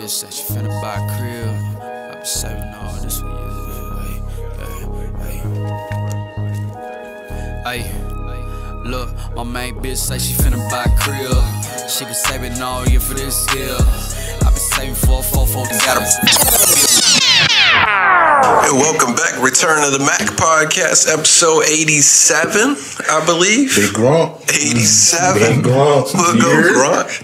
bitch said she finna buy a crib. I be saving all this for years. Hey, look, my main bitch say she finna buy a crib. She been saving all year for this year. I been saving for a 4-4 Hey, welcome back. Return of the Mac podcast, episode 87, I believe. Big Grunt. 87. Big Grunt. We'll go Grunt.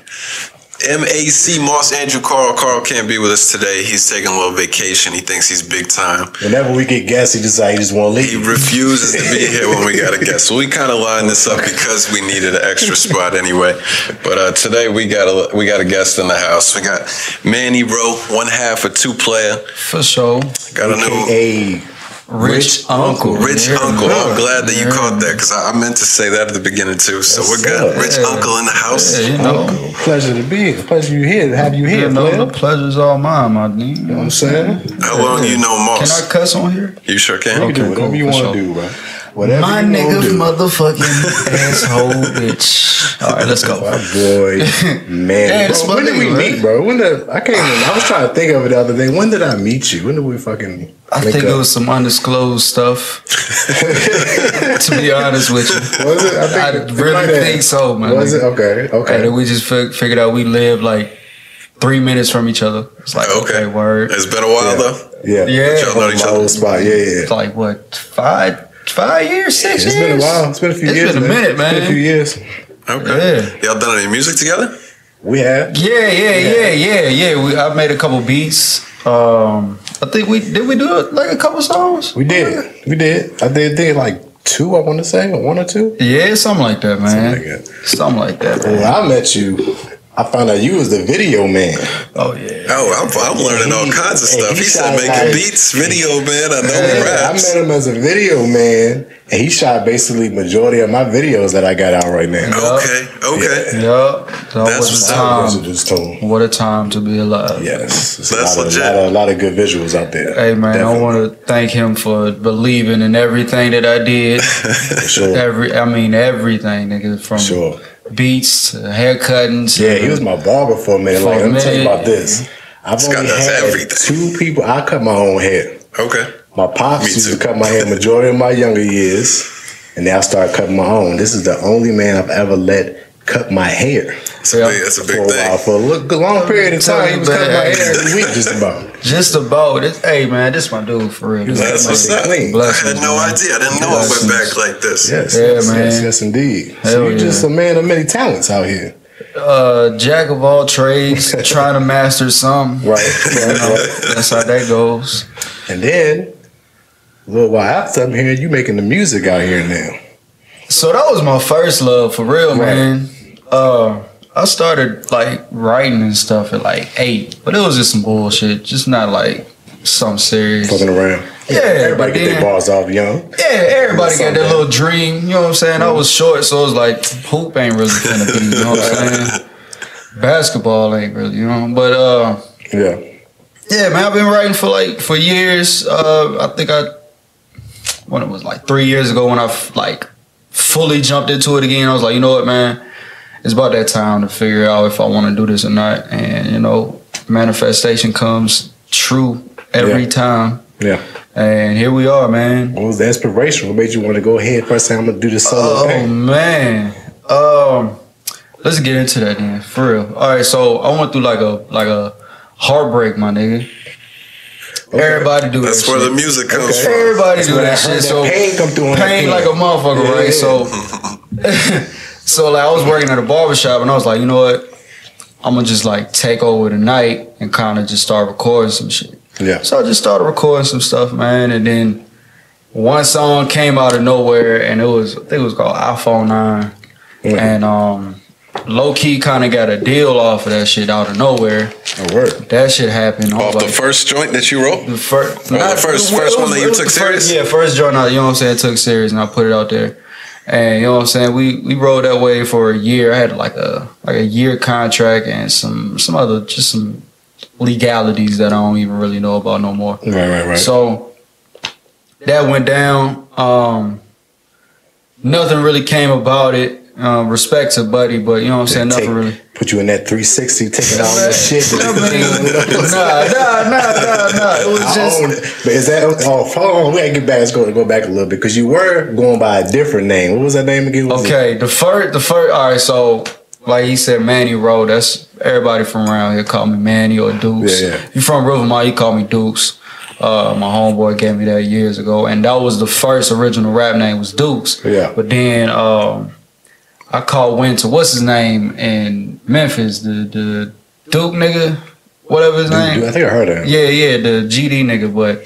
M.A.C. Moss Andrew Carl. Carl can't be with us today. He's taking a little vacation. He thinks he's big time. Whenever we get guests, he just won't leave. He refuses to be here when we got a guest. So we kind of lined this up because we needed an extra spot anyway. But today we got a guest in the house. We got Manny Rowe, one half of Too Playa. For sure. Got a new Rich Uncle. Rich Uncle. I'm glad that you caught that because I meant to say that at the beginning too. So we're good. Rich Uncle in the house. Yeah, you know. Pleasure to be here. Pleasure you here. Have you here, the pleasure's all mine, my nigga. You know what I'm saying? How long you know Moss? Can I cuss on here? You sure can. You can do whatever you want to do, bro. Whatever my you nigga do. Motherfucking asshole bitch. All right, let's go. My boy, man. Bro, when did we meet, bro? I was trying to think of it the other day. When did I meet you? When did we fucking I think it was some undisclosed stuff. To be honest with you. Was it? I really think so, man. Was it? Okay. And then we just figured out we lived like 3 minutes from each other. It's like, okay, word. It's been a while though. Yeah. Y'all know each other. Spot. Yeah. It's like what, 5 years, 6 years? It's been a while. It's been a few years. It's been a minute, man. It's been a few years. Okay. Y'all done any music together? We have. Yeah. I made a couple beats. I think we do it like a couple songs. We did. I did like 2. I want to say, or 1 or 2. Yeah, something like that, man. Something like that. When I met you, I found out you was the video man. Oh yeah. I'm learning all kinds of stuff. He said making beats, video man. I know raps. I met him as a video man, and he shot basically majority of my videos that I got out right now. Okay. Yup. That's what's up. What a time to be alive. Yes. That's legit. A lot of good visuals out there. Hey man, definitely. I want to thank him for believing in everything that I did. For sure. Everything, nigga. From beats to hair cuttings. Yeah, he was my barber for a minute. Let me tell you about this. I've only had 2 people. I cut my own hair. Okay. My pops used to cut my hair majority of my younger years, and then I started cutting my own. This is the only man I've ever let cut my hair. That's a big thing. For a long period of time, he was cutting my hair every week, just about. Hey man, this my dude for real. That's what's up. I had no idea. I didn't know it went back like this. Yes, indeed. So you're just a man of many talents out here. Jack of all trades, trying to master some. Right. That's how that goes. And then a little while after, I'm hearing you making the music out here now. So that was my first love, for real, man. I started like writing and stuff at like 8, but it was just some bullshit, just not like something serious. Fucking around. Yeah, everybody get their bars off young. Yeah, everybody got that little dream. You know what I'm saying? I was short, so it was like hoop ain't really gonna be. You know what I'm saying? Basketball ain't really, you know. But yeah, man, I've been writing for years. I think when it was like 3 years ago when I like fully jumped into it again, I was like, you know what, man, it's about that time to figure out if I want to do this or not. And you know, manifestation comes true every time. Yeah. And here we are, man. What was the inspiration? What made you want to go ahead first time I'm gonna do this solo thing? Oh man. Let's get into that then, for real. All right, so I went through like a heartbreak, my nigga. Okay. Everybody do that shit. That's where the music comes from. Everybody do that shit. So pain come through on pain like a motherfucker, right? So so like I was working at a barbershop and I was like, you know what? I'm gonna just like take over the night and kind of just start recording some shit. Yeah. So I just started recording some stuff, man, and then one song came out of nowhere, and I think it was called iPhone 9, and low key kind of got a deal off of that shit out of nowhere. Oh, word. That shit happened. Off the first joint that you wrote? The first one that you took serious? First joint you know what I'm saying, took serious, and I put it out there. And you know what I'm saying, we rode that way for a year. I had like a year contract and some other just some legalities that I don't even really know about no more. Right. So that went down. Nothing really came about it. respect to Buddy, but you know what I'm saying? Nothing really. Put you in that 360, taking all the shit. Nah. It was just. But is that? Oh, hold on. We gotta get back. Let's go back a little bit because you were going by a different name. What was that name again? The first. All right, so like he said, Manny Rowe. That's everybody from around here call me Manny or Dukes. Yeah. You from Rivermont? You call me Dukes. My homeboy gave me that years ago, and that was the first original rap name was Dukes. Yeah. But then I called Winter, what's his name in Memphis, the Duke nigga, whatever his name. I think I heard that. Yeah, the GD nigga. But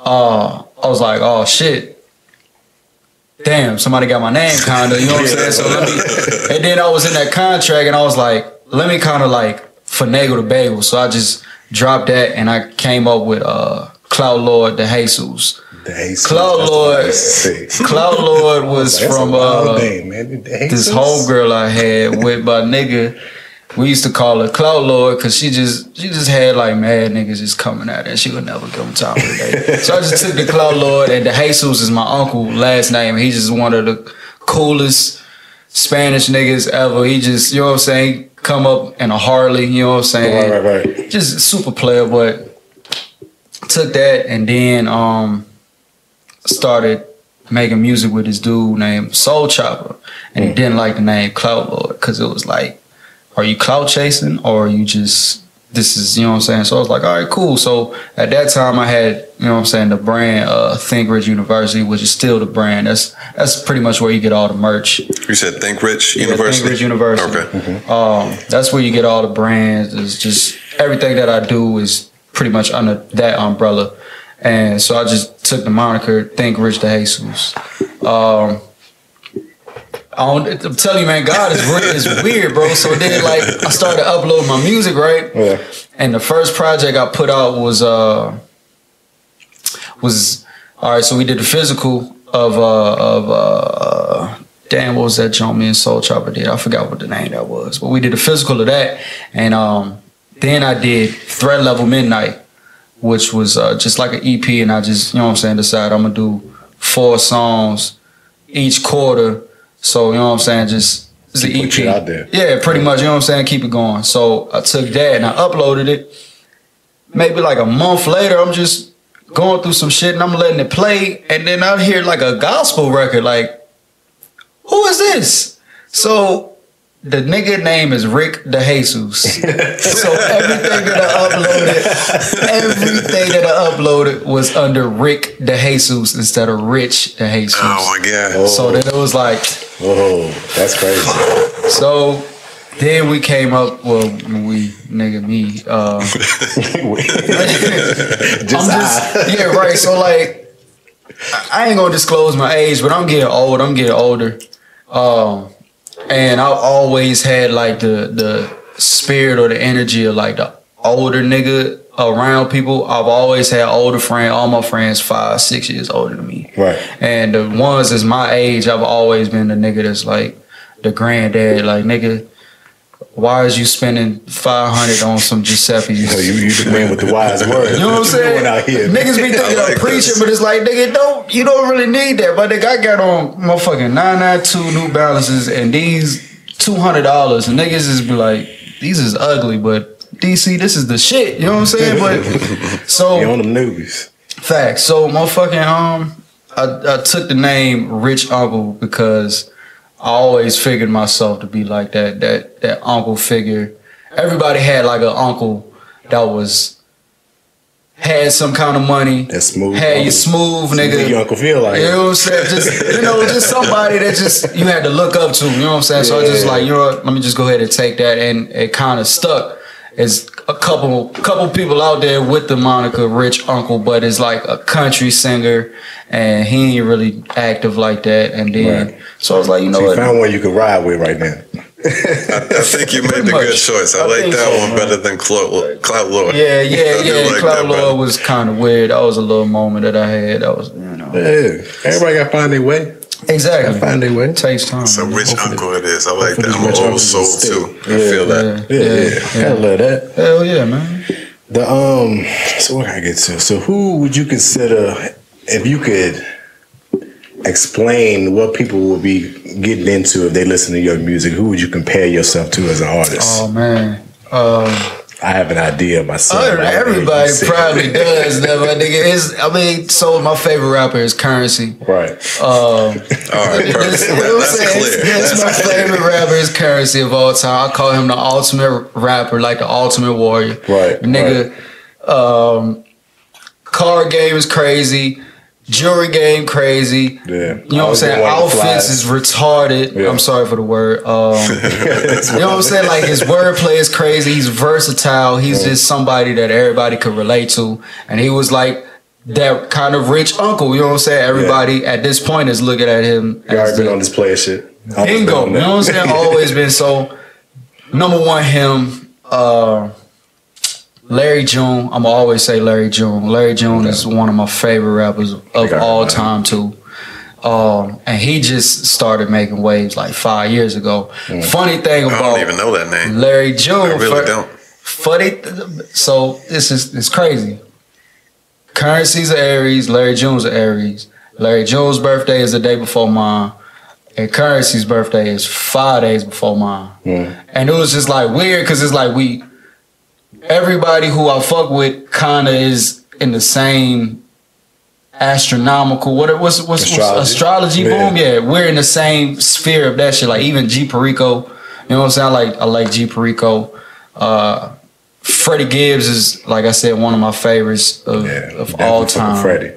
I was like, oh shit, damn, somebody got my name kinda, you know what I'm saying? So and then I was in that contract, and I was like, let me kind of like finagle the bagel. So I just dropped that, and I came up with Cloud Lord de Jesus. Cloud Lord was from this homegirl I had with my nigga. We used to call her Cloud Lord because she just had like mad niggas just coming at her, and she would never give them time of the day. So I just took the Cloud Lord, and the Jesus is my uncle last name. He's just one of the coolest Spanish niggas ever. He just, you know what I'm saying, come up in a Harley, you know what I'm saying? Right. Just a super player, but took that and then started making music with this dude named Soul Chopper, and he didn't like the name Clout Lord because it was like, are you clout chasing or are you just, this is, you know what I'm saying? So I was like, all right, cool. So at that time I had, you know what I'm saying, the brand Think Rich University, which is still the brand. That's pretty much where you get all the merch. You said Think Rich University? Think Rich University. Okay. That's where you get all the brands. It's just everything that I do is pretty much under that umbrella. And so I just took the moniker Think Rich de Jesus. I'm telling you, man, God is weird, bro. So then, like, I started uploading my music, right? Yeah. And the first project I put out was all right. So we did the physical of damn, what was that joint me and Soul Chopper did? I forgot what the name that was, but we did the physical of that, and then I did Threat Level Midnight, which was just like an EP, and I just, you know what I'm saying, decided I'm gonna do 4 songs each quarter. So, you know what I'm saying, just it's an EP. It out there. Yeah, pretty much, you know what I'm saying, keep it going. So I took that and I uploaded it. Maybe like a month later, I'm just going through some shit and I'm letting it play, and then I hear like a gospel record, like, who is this? So the nigga name is Rick de Jesus. So everything that I uploaded was under Rick de Jesus instead of Rich de Jesus. Oh my God. So then it was like, oh, that's crazy. So then we came up, well, me. Yeah, right. So like, I ain't gonna disclose my age, but I'm getting old. I'm getting older. And I've always had like the spirit or the energy of like the older nigga around people. I've always had older friends. All my friends 5-6 years older than me. Right. And the ones that's my age, I've always been the nigga that's like the granddad. Like, nigga, why is you spending $500 on some Giuseppe? You the man with the wise words. You know what I'm saying? Out here. Niggas be thinking I'm preaching, but it's like, nigga, you don't really need that. But nigga, I got on motherfucking 992 New Balances and these $200, and niggas just be like, these is ugly, but DC, this is the shit. You know what I'm saying? But so you on them newbies. Facts. So motherfucking I took the name Rich Uncle because I always figured myself to be like that uncle figure. Everybody had like an uncle that had some kind of money. That's smooth. Had you smooth nigga. Your uncle feel like. You know what I'm saying? Just somebody that just you had to look up to. You know what I'm saying? So I just like, you know what, let me just go ahead and take that, and it kind of stuck. It's a couple people out there with the moniker Rich Uncle, but it's like a country singer, and he ain't really active like that. And then, So I was like, you know what? You found one you could ride with right now. I think you made the good choice. I like that one better than Clout Lord. Yeah. Like Clout Lord was kind of weird. That was a little moment that I had. That was, you know. Yeah. Everybody got to find their way. Exactly. Find their way. It takes time. So Rich Uncle it is. I like that. I'm an old soul too. I feel that. Yeah. I love that. Hell yeah, man. So what can I get to? So who would you consider, if you could explain what people would be getting into, if they listen to your music, who would you compare yourself to as an artist? Oh man. I have an idea myself. Everybody probably does that, my nigga. So my favorite rapper is Currency. Right. All right, perfect. That's clear. That's my favorite rapper is Currency of all time. I call him the ultimate rapper, like the ultimate warrior. Right. Nigga, card game is crazy. Jewelry game crazy. Yeah. You know what I'm saying? Outfits is retarded. Yeah. I'm sorry for the word. You know what I'm saying? Like his wordplay is crazy. He's versatile. He's just somebody that everybody could relate to. And he was like that kind of rich uncle. You know what I'm saying? Everybody at this point is looking at him. You already been on this player shit. Bingo. You know what I'm saying? Always been. So number one, him. Larry June, I'm always say Larry June. Larry June is one of my favorite rappers of all time too. And he just started making waves like 5 years ago. Funny thing about, I don't even know that name. Larry June. I really don't. Funny, so it's crazy. Currency's an Aries, Larry June's an Aries. Larry June's birthday is the day before mine. And Currency's birthday is 5 days before mine. And it was just like weird because it's like everybody who I fuck with kind of is in the same astronomical, what's astrology boom? Yeah, we're in the same sphere of that shit. Like even G Perico, you know what I'm saying? I like G Perico. Freddie Gibbs is, like I said, one of my favorites of all time. Freddie.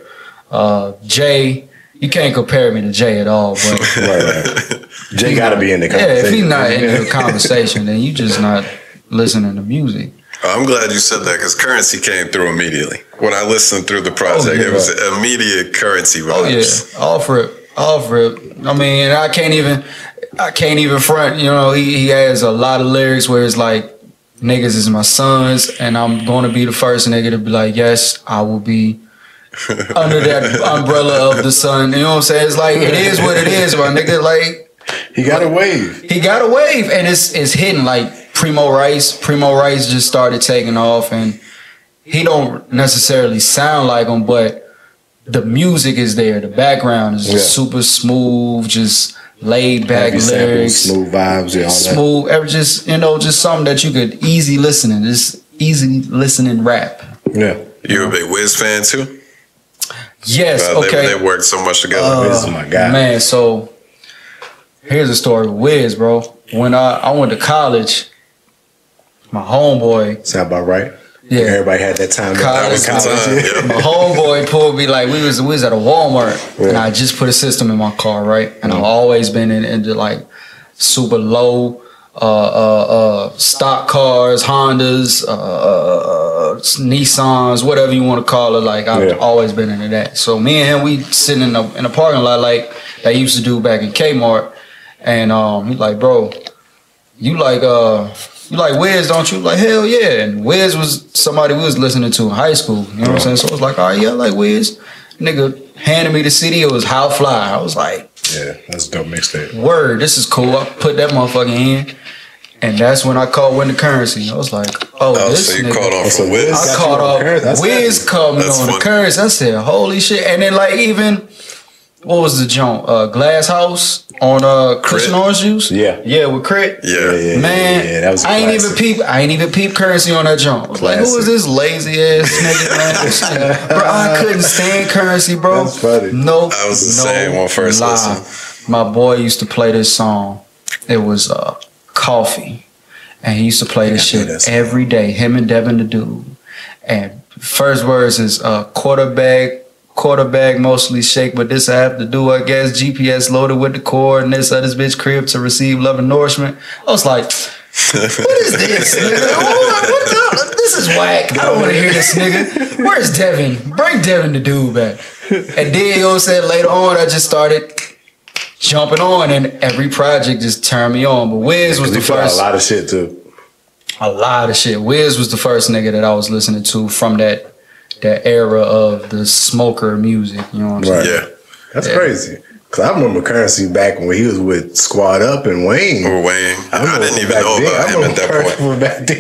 Jay, you can't compare me to Jay at all, but right. Jay got to be in the conversation. Yeah, if he's not in the conversation, then you just not listening to music. I'm glad you said that because Currency came through immediately. When I listened through the project, it was immediate Currency vibes. Oh yeah, all for it. I mean, I can't even front. You know, he has a lot of lyrics where it's like, niggas is my sons, and I'm going to be the first nigga to be like, yes, I will be under that umbrella of the sun. You know what I'm saying? It's like, it is what it is, my nigga. Like, he got a wave. And it's hitting like Primo Rice. Primo Rice just started taking off, and he don't necessarily sound like him, but the music is there. The background is just super smooth, just laid back lyrics, samples, smooth vibes, all smooth. Just something that you could easy listening, just easy listening rap. Yeah, you a big Wiz fan too? Yes. Okay. They worked so much together. Wiz is my guy, man. So here's a story with Wiz, bro. When I went to college, my homeboy. Sound about right? Yeah. Everybody had that time. College. My homeboy pulled me, like, we was at a Walmart, and I just put a system in my car, right? And I've always been into like super low stock cars, Hondas, Nissans, whatever you want to call it. Like, I've always been into that. So me and him, we sitting in a parking lot like they used to do back in Kmart. And he's like, bro, you like Wiz, don't you? Like, hell yeah. And Wiz was somebody we was listening to in high school. You know what I'm saying? So I was like, all right, yeah, I like Wiz. Nigga handed me the CD. It was How Fly. I was like, yeah, that's a dope mixtape. Word, this is cool. I put that motherfucker in. And that's when I caught Win the Currency. I was like, this so you nigga. caught on from Wiz? I caught off. Wiz caught me on the Currency. I said, holy shit. And then like even, what was the joint? Glass House on Christian Orange Juice? Yeah, with Crit. Yeah. Man, that was I ain't even peep Currency on that joint. I was like, who is this lazy ass nigga, man? Bro, I couldn't stand Currency, bro. That's funny. Nope. I was the same when first listened. My boy used to play this song. It was Coffee. And he used to play this shit every day. Him and Devin the Dude. And first verse is quarterback mostly shake, but this I have to do, I guess. GPS loaded with the coordinates of this bitch crib to receive love and nourishment. I was like, what is this, nigga? This is whack. I don't want to hear this, nigga. Where's Devin? Bring Devin the Dude back. And then, you know what I'm saying, later on, I just started jumping on, and every project just turned me on. But Wiz was the first. A lot of shit, too. A lot of shit. Wiz was the first nigga that I was listening to from that era of the smoker music, you know what I'm saying? Yeah. That's crazy. Cause I remember Currency back when he was with Squad Up and Wayne. I didn't even know about him at that point. Back then.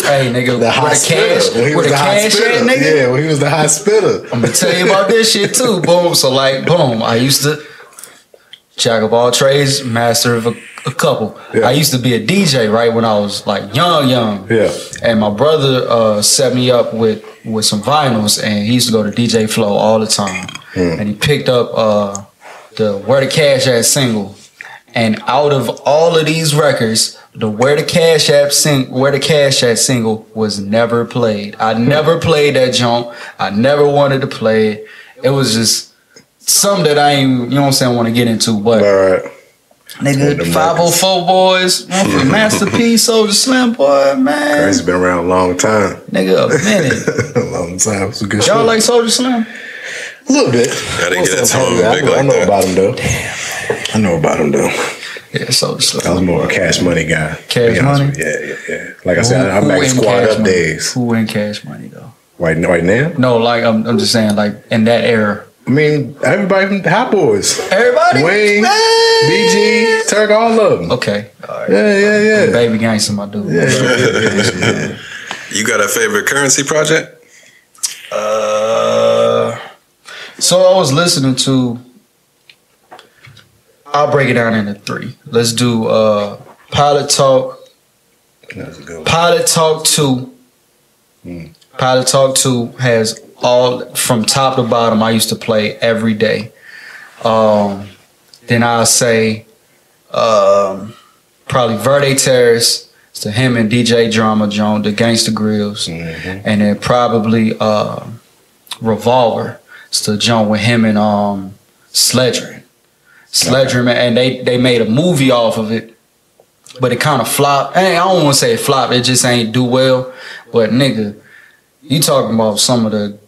Hey, nigga, the cash at, nigga? Yeah, when he was the high spitter. I'm gonna tell you about this shit too. Boom. So like, boom, I used to jack of all trades, master of a couple. Yeah. I used to be a DJ, right, when I was like young. Yeah. And my brother set me up with some vinyls, and he used to go to DJ Flow all the time. And he picked up the Where the Cash At single. And out of all of these records, the Where the Cash At single was never played. I never played that junk. I never wanted to play it. It was just something that I ain't, you know what I'm saying, want to get into. But nigga, 504 boys, Masterpiece, Soulja Slim, boy, man. Crazy been around a long time. Nigga, a minute. A long time. Some good Y'all shit. like Soulja Slim? A little bit. I didn't get into him big like that. I know about him though. I know about him though. Yeah, Soulja Slim. I was more a Cash Money guy. Cash Money? Yeah. Like I said, I'm back Squad Up days. Who in Cash Money though? Right now? No, like I'm just saying, like in that era. I mean, everybody from Hot Boys. Everybody? Wayne, BG, Turk, all of them. Okay. All right. Yeah. Baby Gangsta, my dude. Yeah. You got a favorite Currency project? So I was listening to, I'll break it down into 3. Let's do Pilot Talk. That's a good one. Pilot Talk 2. Pilot Talk 2 has all, from top to bottom, I used to play every day. Then I'll say probably Verde Terrace. It's to him and DJ Drama Joan, the Gangsta Grills. And then probably Revolver. It's the joint with him and Sledgerin. Man, and they made a movie off of it, but it kind of flopped. I don't want to say it flopped, it just ain't do well. But nigga, you talking about some of the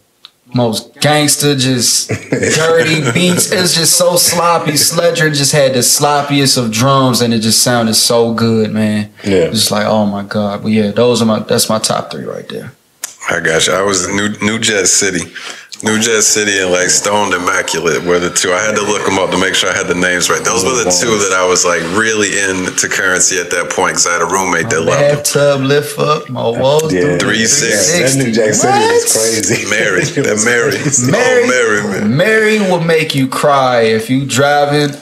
most gangster, just dirty beats. It's just so sloppy. Sledgerin just had the sloppiest of drums, and it just sounded so good, man. Yeah, just like, oh my god. But yeah, that's my top 3 right there. I got you. I was New Jet City. New Jet City and like Stoned Immaculate were the 2. I had to look them up to make sure I had the names right. Those were the 2 that I was like really into Currency at that point because I had a roommate that loved them. Bathtub lift up, my walls. Yeah. 360. That New Jack City was crazy. Mary. Mary will make you cry if you driving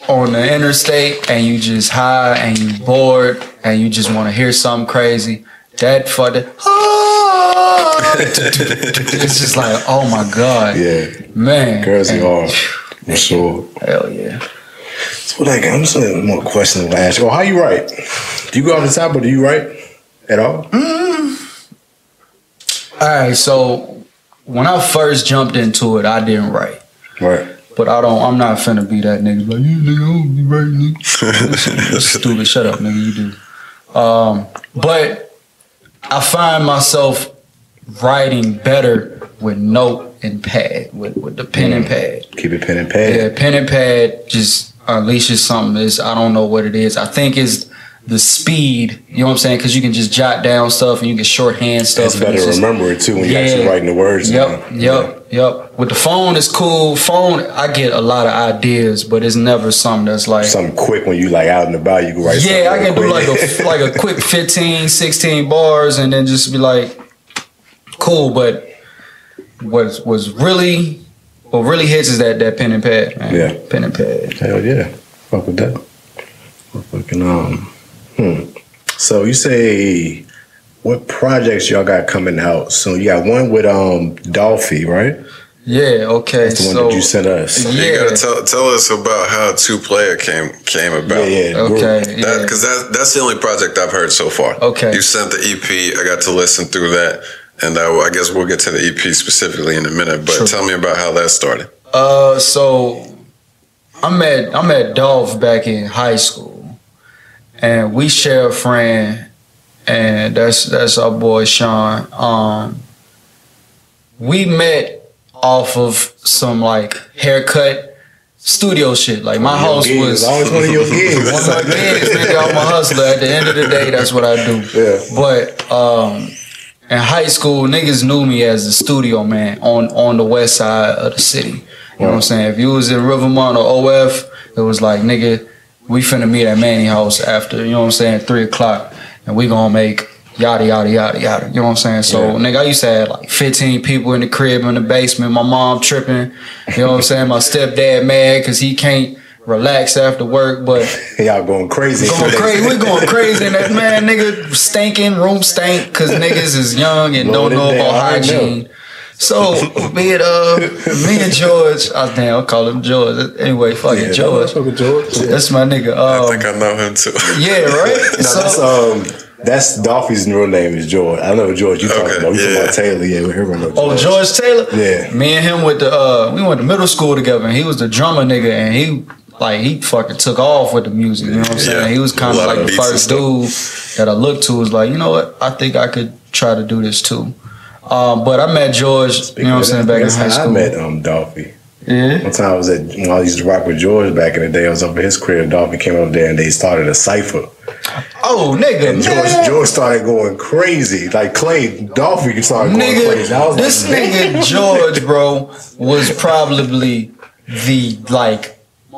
on the interstate and you just high and you bored and you just want to hear something crazy. That for the it's just like, oh my god, yeah, man. Currency hard for sure. Hell yeah. So like, I'm just one more question to ask you. How you write? Do you go off the top or do you write at all? All right, so when I first jumped into it, I didn't write. Right. But I'm not finna be that nigga. Like, you nigga, I don't be writing, nigga. That's stupid. Shut up, nigga. You do. But I find myself writing better with note and pad, with the pen and pad. Keep it pen and pad. Yeah, pen and pad just unleashes something. I don't know what it is. I think it's the speed, you know what I'm saying? Because you can just jot down stuff and you can shorthand stuff. It's better to remember it too when you're actually writing the words. Yep. With the phone, it's cool. Phone, I get a lot of ideas, but it's never something that's like something quick when you like out and about. You can write. Yeah, I can do like a quick 15, 16 bars and then just be like, cool. But what really hits is that pen and pad, man. Yeah, pen and pad. Hell yeah, fuck with that. Fucking So you say what projects y'all got coming out soon? You got one with Dolphie, right? Yeah, okay. That's the one that you sent us. Yeah. You gotta tell us about how Too Playa came about. Yeah. Okay. Because that's the only project I've heard so far. Okay. You sent the EP. I got to listen through that, and I guess we'll get to the EP specifically in a minute. But tell me about how that started. So I met Dolph back in high school, and we share a friend, and that's our boy Sean. We met off of some like haircut studio shit. Like my house was always one of your gigs. One of my gigs, nigga. I'm a hustler. At the end of the day, that's what I do. Yeah. But in high school, niggas knew me as the studio man on the west side of the city. You know what I'm saying? If you was in Rivermont or OF, it was like, nigga, we finna meet at Manny house after, you know what I'm saying, 3 o'clock, and we gonna make yada, yada, yada, yada. You know what I'm saying? So, nigga, I used to have like 15 people in the crib in the basement. My mom tripping. You know what I'm saying? My stepdad mad because he can't relax after work, but y'all going crazy. We going crazy, and that man, nigga, stinking, room stank, because niggas is young and don't know about hygiene. So me and George, I'll call him George. Anyway, fucking George. That's my nigga. I think I know him too. Yeah, right. No, that's Dolphie's real name is George. I know George. You talking about? You talking about Taylor? Yeah, everyone knows. Oh, George Taylor. Yeah. Me and him we went to middle school together, and he was the drummer nigga, and he fucking took off with the music. You know what I'm saying? Yeah. He was kind of like the first dude that I looked to. Was like, you know what? I think I could try to do this too. But I met George. You know what I'm saying? Back in high school. I met Dolphie. Yeah. One time when I used to rock with George back in the day, I was over his crib. Dolphie came up there and they started a cipher. Oh, nigga. And George started going crazy. Like Clay, Dolphie started going crazy. This nigga George, bro, was probably the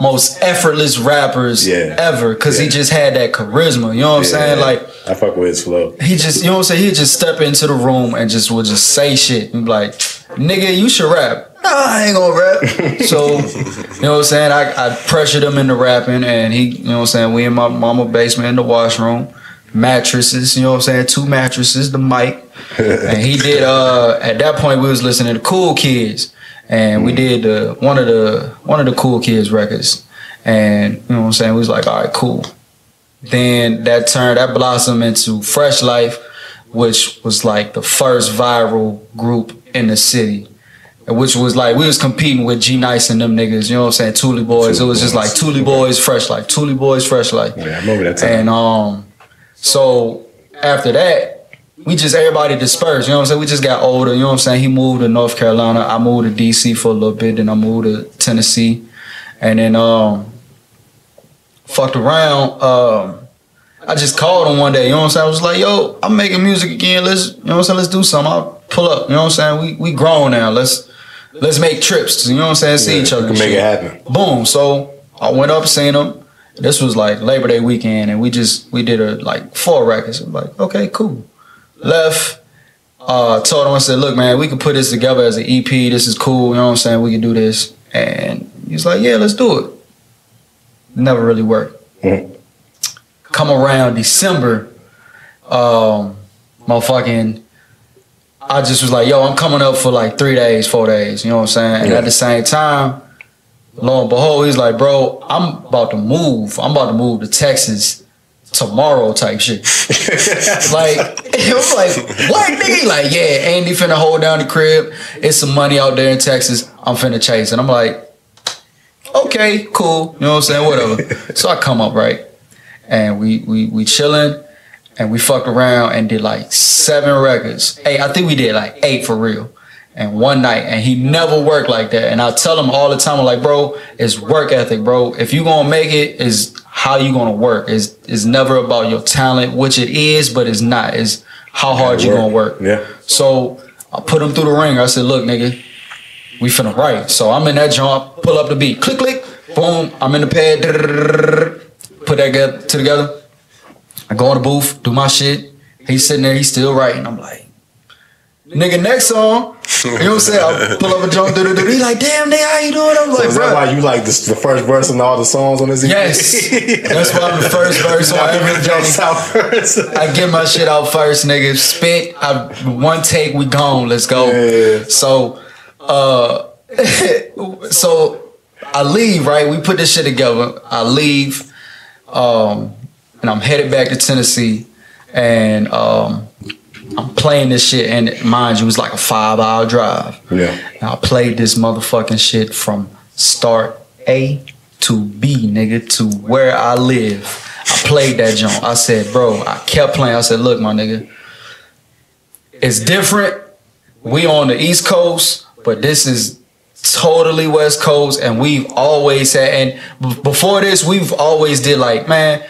most effortless rappers ever, because he just had that charisma. You know what I'm saying? Like, I fuck with his flow. He just, you know what I'm saying? He'd just step into the room and would just say shit and be like, nigga, you should rap. No, I ain't gonna rap. So, you know what I'm saying? I pressured him into rapping, and he, you know what I'm saying? We in my mama basement in the washroom, mattresses, you know what I'm saying? 2 mattresses, the mic. And he did, at that point, we was listening to Cool Kids. And we did one of the Cool Kids records. And, you know what I'm saying? We was like, all right, cool. Then that blossomed into Fresh Life, which was like the first viral group in the city. Which was like, we was competing with G Nice and them niggas, you know what I'm saying? Thule Boys. It was just like Thule Boys, Fresh Life. Thule Boys, Fresh Life. Yeah, I remember that time. And so after that, everybody dispersed, you know what I'm saying? We just got older, you know what I'm saying? He moved to North Carolina. I moved to DC for a little bit. Then I moved to Tennessee. And then fucked around. I just called him one day, you know what I'm saying? I was like, yo, I'm making music again. Let's, you know what I'm saying? Let's do something. I'll pull up, you know what I'm saying? We grown now. Let's make trips, you know what I'm saying? See each other. We can make it happen. Boom. So I went up, seen him. This was like Labor Day weekend, and we did 4 records. I'm like, okay, cool. Left. Told him, I said, look, man, we can put this together as an EP. This is cool, you know what I'm saying? We can do this. And he's like, yeah, let's do it. Never really worked. Mm-hmm. Come around December, I just was like, yo, I'm coming up for like 3 days, 4 days, you know what I'm saying? And at the same time, lo and behold, he's like, bro, I'm about to move to Texas tomorrow type shit. Like, I was like, what, nigga? He like, yeah, Andy finna hold down the crib. It's some money out there in Texas. I'm finna chase. And I'm like, okay, cool. You know what I'm saying? Whatever. So I come up, right? And we chilling, and we fucked around and did like 7 records. I think we did like 8 for real. And one night, and he never worked like that. And I tell him all the time, I'm like, bro, it's work ethic, bro. If you gonna make it, is how you gonna work. It's never about your talent, which it is, but it's not. It's how hard you gonna work. Yeah. So I put him through the ringer. I said, look, nigga, we finna write. So I'm in that joint, pull up the beat, click, click, boom. I'm in the pad, put that together. I go in the booth, do my shit. He's sitting there, he's still writing. I'm like, nigga, next song. You know what I'm saying? I pull up a joint, he like, damn, nigga, how you doing? I'm like, is that why you like the first verse on all the songs on this EP? Yes. That's why I'm the first verse on every joint. I get my shit out first, nigga. Spit, one take, we gone. Let's go. Yeah. So, so I leave, right? We put this shit together. I leave, and I'm headed back to Tennessee, and I'm playing this shit, and mind you, it was like a 5-hour drive. Yeah. And I played this motherfucking shit from start A to B, nigga, to where I live. I played that joint. I said, bro, I kept playing. I said, look, my nigga, it's different. We on the East Coast, but this is totally West Coast, and we've always had, and before this, we've always did like, man,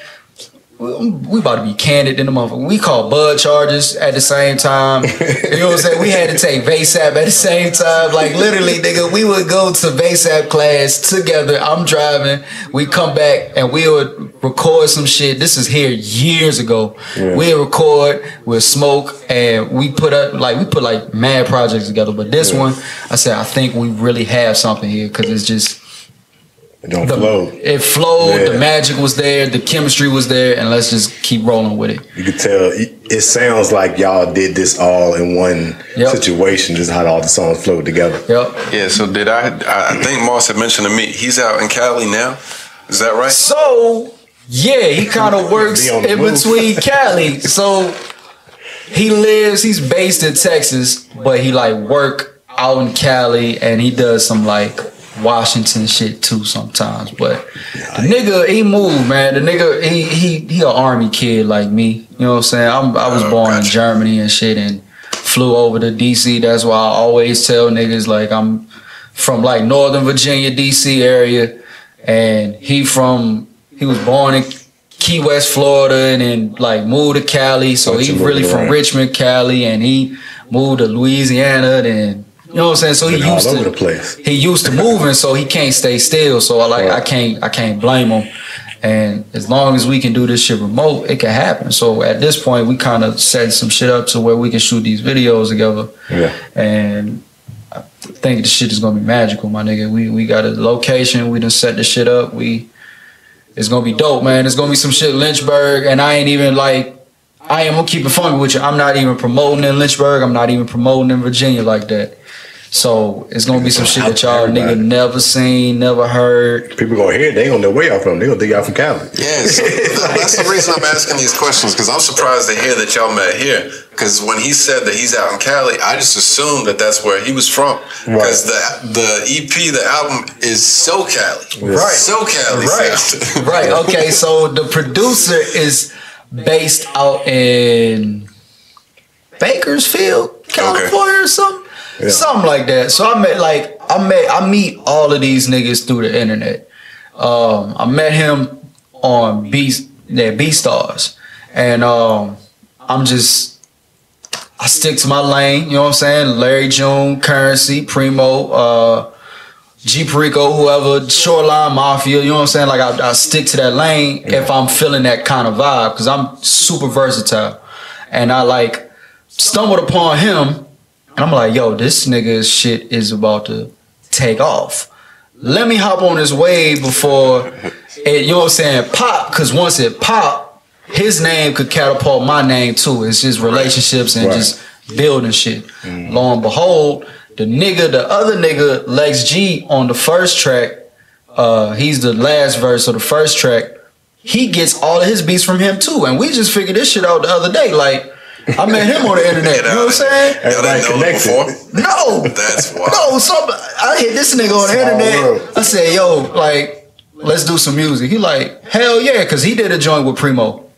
we about to be candid in the motherfucker. We call bud charges at the same time. You know what I'm saying? We had to take VASAP at the same time. Like literally, nigga, we would go to VASAP class together. I'm driving. We come back and we would record some shit. This is here years ago. Yeah. We'd record, we'd smoke, and we put like mad projects together. But this one, I said, I think we really have something here, because it's just, It don't flow. It flowed. The magic was there. The chemistry was there, and let's just keep rolling with it. You could tell. It sounds like y'all did this all in one situation. Just how all the songs flowed together. Yep. Yeah. So did I think Moss had mentioned to me he's out in Cali now. Is that right? So yeah, he kind of works in between Cali. So he's based in Texas, but he like work out in Cali, and he does some like Washington shit too sometimes. But the nigga, he moved, man. The nigga, he an army kid like me. You know what I'm saying? I was born in Germany and shit, and flew over to DC. That's why I always tell niggas like I'm from like Northern Virginia, DC area, and he was born in Key West, Florida, and then like moved to Cali. So he really from Richmond, Cali, and he moved to Louisiana, then. You know what I'm saying? So he used all over the place. He used to moving, so he can't stay still. So I can't blame him. And as long as we can do this shit remote, it can happen. So at this point, we kind of set some shit up to where we can shoot these videos together. Yeah. And I think the shit is gonna be magical, my nigga. We got a location. We done set the shit up. It's gonna be dope, man. It's gonna be some shit in Lynchburg, and I am gonna keep it funny with you. I'm not even promoting in Lynchburg. I'm not even promoting in Virginia like that. So it's gonna be some shit that y'all nigga never seen, never heard. People gonna hear it, they gonna know where y'all from. They gonna think y'all from Cali. Yeah, so that's the reason I'm asking these questions, because I'm surprised to hear that y'all met here. Because when he said that he's out in Cali, I just assumed that that's where he was from. Because the EP, the album is so Cali. Right. So Cali. Right. Right. Okay, so the producer is based out in Bakersfield, California or something. Yeah. Something like that. So I meet all of these niggas through the internet. I met him on B-Stars. And I stick to my lane, you know what I'm saying? Larry June, Currency, Primo, G Perico, whoever, Shoreline Mafia, you know what I'm saying? Like I stick to that lane if I'm feeling that kind of vibe, because I'm super versatile. And I like stumbled upon him. And I'm like, yo, this nigga's shit is about to take off. Let me hop on this wave before it, you know what I'm saying, pop. Because once it pop, his name could catapult my name too. It's just relationships and just building shit. Lo and behold, the other nigga, Lex G, on the first track, he's the last verse of the first track. He gets all of his beats from him too. And we just figured this shit out the other day. Like, I met him on the internet. You know what I'm saying? Everybody connected. No. That's wild. No, I hit this nigga on the internet. I said, yo, like, let's do some music. He like, hell yeah, because he did a joint with Primo.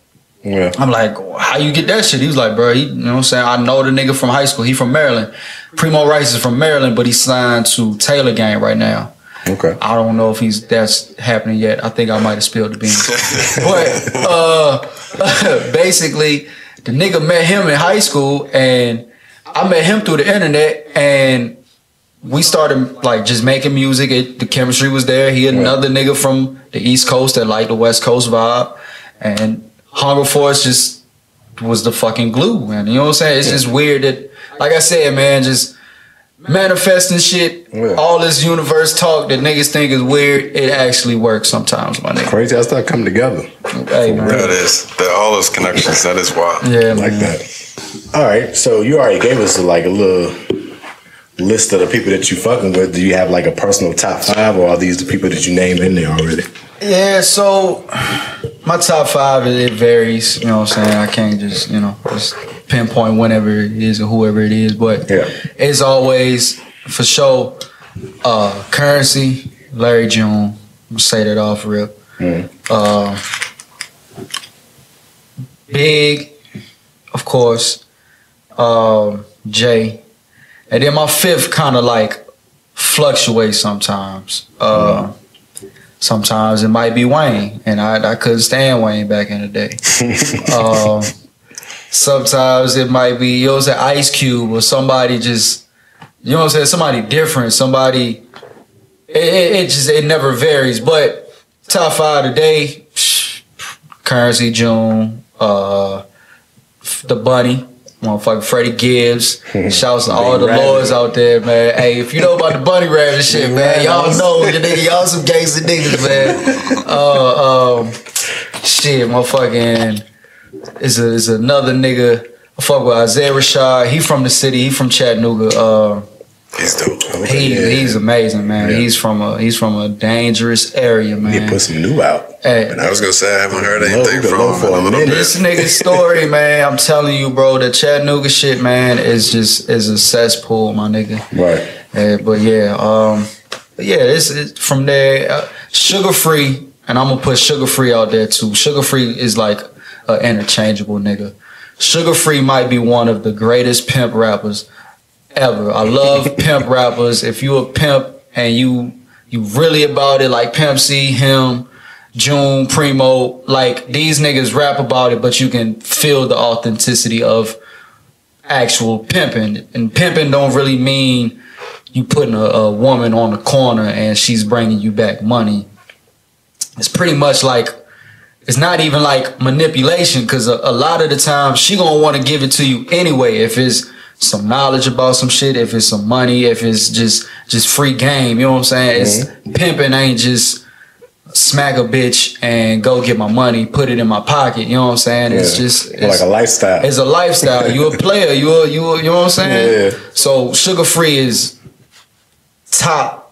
Yeah. I'm like, how you get that shit? He was like, bro, you know what I'm saying? I know the nigga from high school. He from Maryland. Primo Rice is from Maryland, but he's signed to Taylor Gang right now. Okay. I don't know if that's happening yet. I think I might have spilled the beans. But basically, the nigga met him in high school, and I met him through the internet, and we started like just making music. The chemistry was there. He had another nigga from the East Coast that liked the West Coast vibe, and Hunger Force just was the fucking glue, man. You know what I'm saying? It's just weird that, like I said, man, just manifesting shit, all this universe talk that niggas think is weird, it actually works sometimes, my nigga. Crazy how stuff come together. Hey, man. That is. All those connections, that is wild. Yeah, like that. All right, so you already gave us like a little list of the people that you fucking with. Do you have like a personal top 5, or are these the people that you named in there already? Yeah, so my top 5, it varies, you know what I'm saying? I can't just, just pinpoint whenever it is or whoever it is, but it's always, for sure, Currency, Larry June, I'm gonna say that off rip. Big, of course, Jay, and then my 5th kind of like fluctuates sometimes. Sometimes it might be Wayne, and I couldn't stand Wayne back in the day. Sometimes it might be, you know what I'm saying, Ice Cube, or somebody just, you know what I'm saying, somebody different, somebody, it never varies. But top 5 today, Currency, June, the Bunny, motherfucker Freddie Gibbs. Shouts to all the lords out there, man. Hey, if you know about the bunny rabbit shit, man, y'all know the nigga, y'all some gangster niggas, man. Shit, motherfucking is another nigga. I fuck with Isaiah Rashad. He from the city. He from Chattanooga. He's dope. He's amazing, man. Yeah. He's from a dangerous area, man. He put some new out. Hey, and I was gonna say I haven't heard anything from him. This nigga's story, man. I'm telling you, bro. The Chattanooga shit, man, is a cesspool, my nigga. Right. But it's from there. Sugar Free, and I'm gonna put Sugar Free out there too. Sugar Free is like an interchangeable nigga. Sugar Free might be one of the greatest pimp rappers ever. I love pimp rappers. If you a pimp and you really about it, like Pimp C, him, June, Primo, like these niggas rap about it, but you can feel the authenticity of actual pimping. And pimping don't really mean you putting a woman on the corner and she's bringing you back money. It's pretty much like, it's not even like manipulation, because a lot of the time she gonna want to give it to you anyway. If it's some knowledge about some shit, if it's some money, if it's just free game, you know what I'm saying? It's pimping ain't just smack a bitch and go get my money, put it in my pocket, you know what I'm saying? It's just like a lifestyle. It's a lifestyle. You a player, you know what I'm saying? Yeah. So Sugar Free is top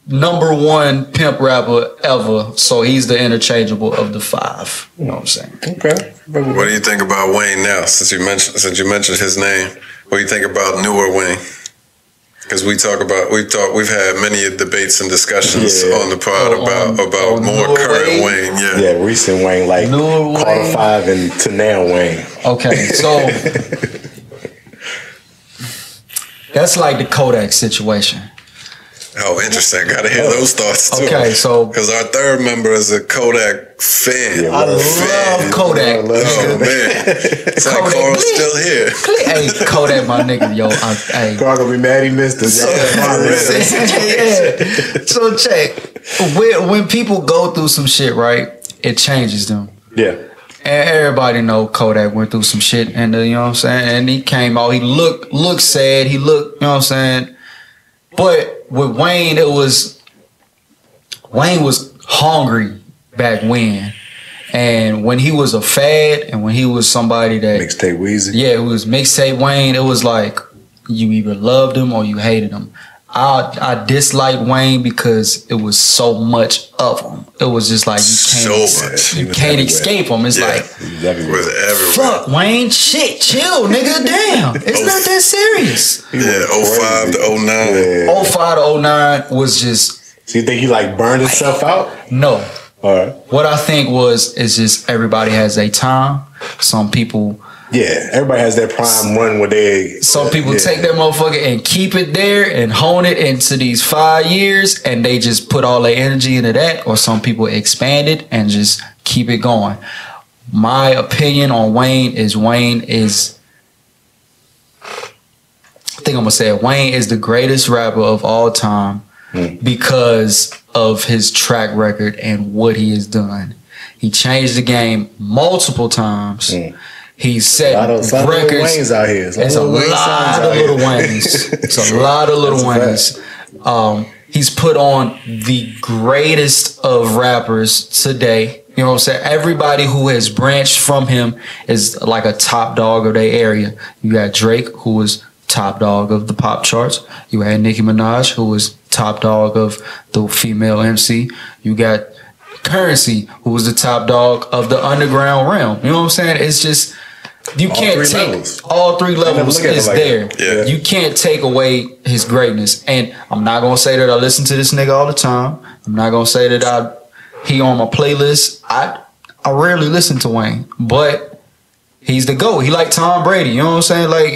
#1 pimp rapper ever, so he's the interchangeable of the 5. You know what I'm saying? Okay. What do you think about Wayne now? Since you mentioned his name, what do you think about newer Wayne? Because we've had many debates and discussions on the pod about more current Wayne. Yeah, recent Wayne, like Carter 5 and to now Wayne. Okay, so that's like the Kodak situation. Oh, interesting. Got to hear those thoughts too. Okay, so because our third member is a Kodak fan. Yeah, I love Kodak. Oh man, it's like Carl's still here. Hey, Kodak, my nigga, yo. Carl gonna be mad he missed us. So check. When people go through some shit, right? It changes them. Yeah. And everybody know Kodak went through some shit, and you know what I'm saying. And he came out. He looked sad. He looked, you know what I'm saying. But with Wayne, Wayne was hungry back when. And when he was a fad and when he was somebody that Mixtape Weezy. Yeah, it was Mixtape Wayne. It was like you either loved him or you hated him. I disliked Wayne because it was so much of him. It was just like you can't escape him. It's like fuck Wayne, shit, chill, nigga, damn. It's not that serious. Yeah, 05 to 09. Yeah. 05 to 09 was just. So you think he like burned himself out? No. All right. What I think is just everybody has their time. Some people. Yeah, everybody has their prime run where they. Some people take that motherfucker and keep it there and hone it into these 5 years, and they just put all their energy into that. Or some people expand it and just keep it going. My opinion on Wayne is I think I'm gonna say it. Wayne is the greatest rapper of all time because of his track record and what he has done. He changed the game multiple times. He set records. Little Waynes out here. It's a lot of little Waynes. It's a lot of little Waynes. He's put on the greatest of rappers today. You know what I'm saying? Everybody who has branched from him is like a top dog of their area. You got Drake, who was top dog of the pop charts. You had Nicki Minaj, who was top dog of the female MC. You got Currency, who was the top dog of the underground realm. You know what I'm saying? It's just, you can't take all 3 levels is there. Yeah. You can't take away his greatness. And I'm not gonna say that I listen to this nigga all the time. I'm not gonna say that he on my playlist. I rarely listen to Wayne, but he's the GOAT. He like Tom Brady. You know what I'm saying? Like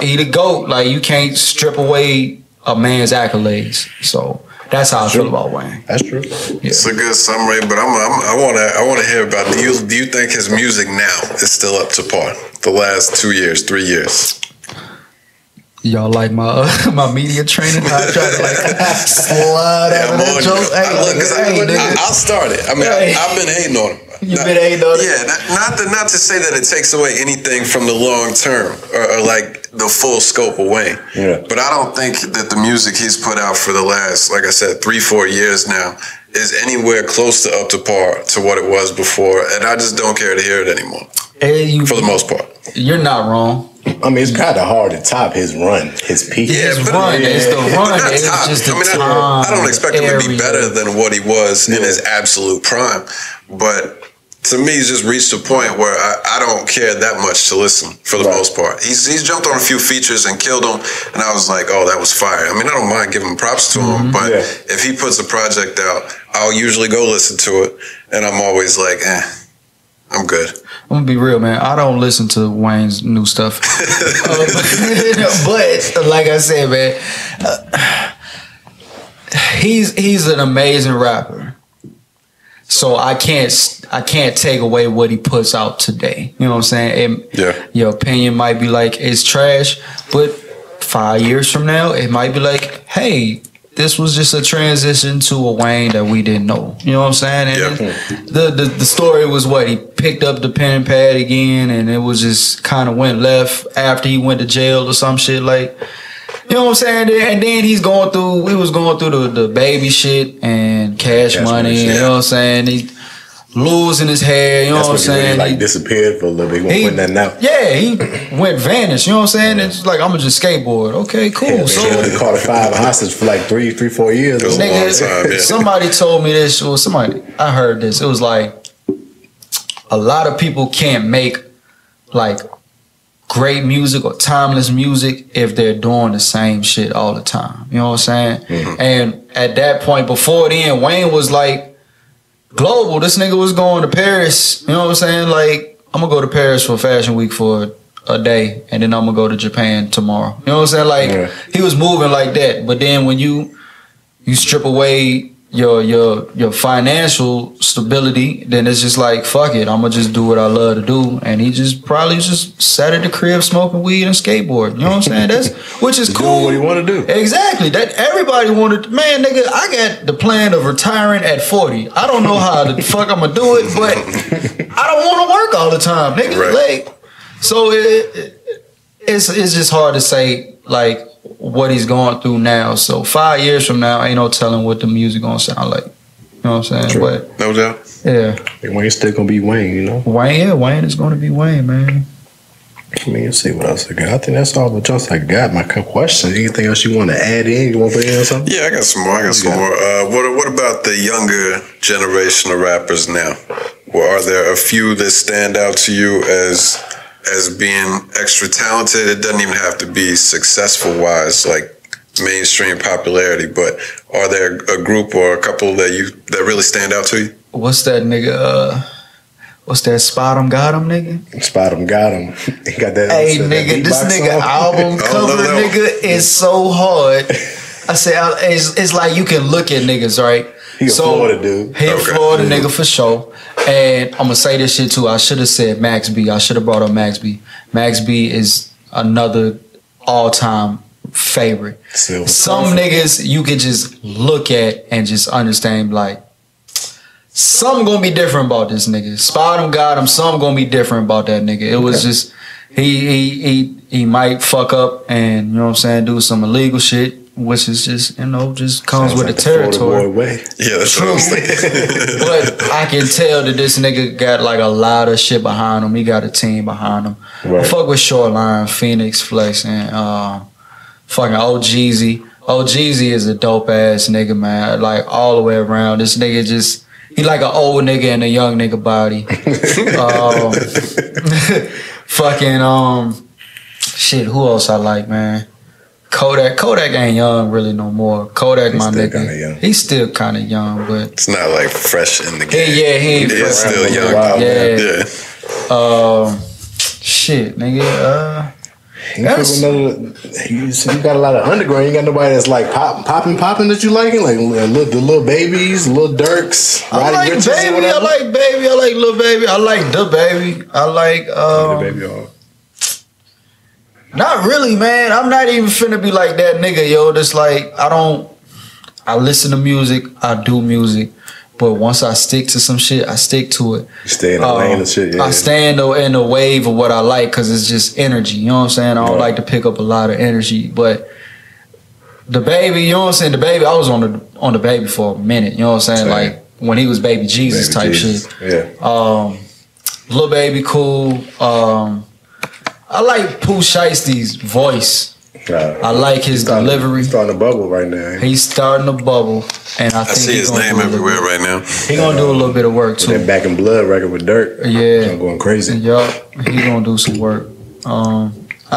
he the GOAT. Like you can't strip away a man's accolades. So that's how I feel about Wayne. That's true. Yeah. It's a good summary, but I want to hear about. Do you think his music now is still up to par? The last 2 years, 3 years. Y'all like my media training? I try to slide out of that joke. I'll start it. I mean, I've been hating on him. You been hating on it? Yeah, not to say that it takes away anything from the long term or like the full scope of Wayne. Yeah. But I don't think that the music he's put out for the last, like I said, 3-4 years now is anywhere close to up to par to what it was before, and I just don't care to hear it anymore. For the most part. You're not wrong. I mean, it's kind of hard to top his run, his peak. Yeah, his run. It's the run. It's just the time. I don't expect him to be better than what he was in his absolute prime, but to me, he's just reached a point where I don't care that much to listen for the most part. He's jumped on a few features and killed them, and I was like, oh, that was fire. I mean, I don't mind giving props to him, but if he puts a project out, I'll usually go listen to it, and I'm always like, I'm good. I'm gonna be real, man. I don't listen to Wayne's new stuff, but like I said, man, he's an amazing rapper. So I can't take away what he puts out today. You know what I'm saying? Your opinion might be like it's trash, but 5 years from now, it might be like, hey, this was just a transition to a Wayne that we didn't know. You know what I'm saying? And the story was what? He picked up the pen and pad again, and it was just kind of went left after he went to jail or some shit like. You know what I'm saying? And then we was going through the baby shit and cash money. You know what I'm saying? He losing his hair. You know what I'm saying? Really, like disappeared for a little bit. He wasn't putting that out. Yeah, he went vanished. You know what I'm saying? It's like, I'm gonna just skateboard. Okay, cool. Yeah, so they caught a 5 hostage for like 3-4 years. Nigga, somebody told me this. Or I heard this. It was like a lot of people can't make like great music or timeless music if they're doing the same shit all the time. You know what I'm saying? Mm-hmm. And at that point, before then, Wayne was like global. This nigga was going to Paris. You know what I'm saying? Like, I'm gonna go to Paris for Fashion Week for a day, and then I'm gonna go to Japan tomorrow. You know what I'm saying? Like, he was moving like that. But then when you strip away your financial stability, then it's just like, fuck it, I'm gonna just do what I love to do. And he just probably just sat at the crib smoking weed and skateboard. You know what I'm saying? Which is cool. Doing what he want to do. Exactly. That everybody wanted. Man, nigga, I got the plan of retiring at 40. I don't know how the fuck I'm gonna do it, but I don't want to work all the time, nigga. Right. Like, so it's just hard to say like what he's going through now. So 5 years from now, ain't no telling what the music gonna sound like. You know what I'm saying? True. But no doubt. Yeah. Wayne's still gonna be Wayne, you know? Wayne is gonna be Wayne, man. I mean, let's see what else I got. I think that's all the jokes I got. My question. Anything else you want to add in? You want to put in something? Yeah, I got some more. What about the younger generation of rappers now? Well, are there a few that stand out to you as being extra talented? It doesn't even have to be successful wise, like mainstream popularity, but are there a group or a couple that really stand out to you? What's that nigga? What's that? Spot 'em, got 'em, nigga? Spot 'em, got 'em. He got that. Hey, nigga, this nigga album cover, nigga, is so hard. I say, it's like you can look at niggas, right? He a Florida dude. He a Florida nigga for sure. And I'm gonna say this shit too. I should have said Max B. I should have brought up Max B. Max B is another all-time favorite. Some niggas you could just look at and just understand like something gonna be different about this nigga. Spot him, got him. Something gonna be different about that nigga. It was just he might fuck up and you know what I'm saying, do some illegal shit. Which is just, just comes with the territory. Yeah, that's true. What I was thinking. But I can tell that this nigga got like a lot of shit behind him. He got a team behind him. Right. I fuck with Shoreline, Phoenix Flex, and fucking OGZ. OGZ is a dope ass nigga, man. Like all the way around. This nigga just, he like an old nigga in a young nigga body. Shit, who else I like, man? Kodak ain't young really no more. Kodak, my nigga, he's still kind of young, but it's not like fresh in the game. He ain't fresh. Still young. Yeah. Shit, nigga. You got a lot of underground. You got nobody that's like popping that you liking, like the little babies, little Dirks. I like Baby. I like Baby. I like Lil Baby. I like the Baby. I like the Baby. Not really, man. I'm not even finna be like that nigga, yo. That's like I listen to music, I do music, But once I stick to some shit, I stick to it. You stay in the lane of shit, yeah. I stay in the wave of what I like because it's just energy. You know what I'm saying? I don't like to pick up a lot of energy. But the baby, you know what I'm saying? The baby, I was on the baby for a minute. You know what I'm saying? Like when he was baby Jesus type shit. Yeah. Lil Baby cool. I like Pooh Shiesty's voice. I like his delivery. He's starting to bubble right now. He's starting to bubble, and I think see his name everywhere right now. He gonna do a little bit of work too. That Back in Blood record with Dirk. Yeah, I'm going crazy. Yup, he gonna do some work. I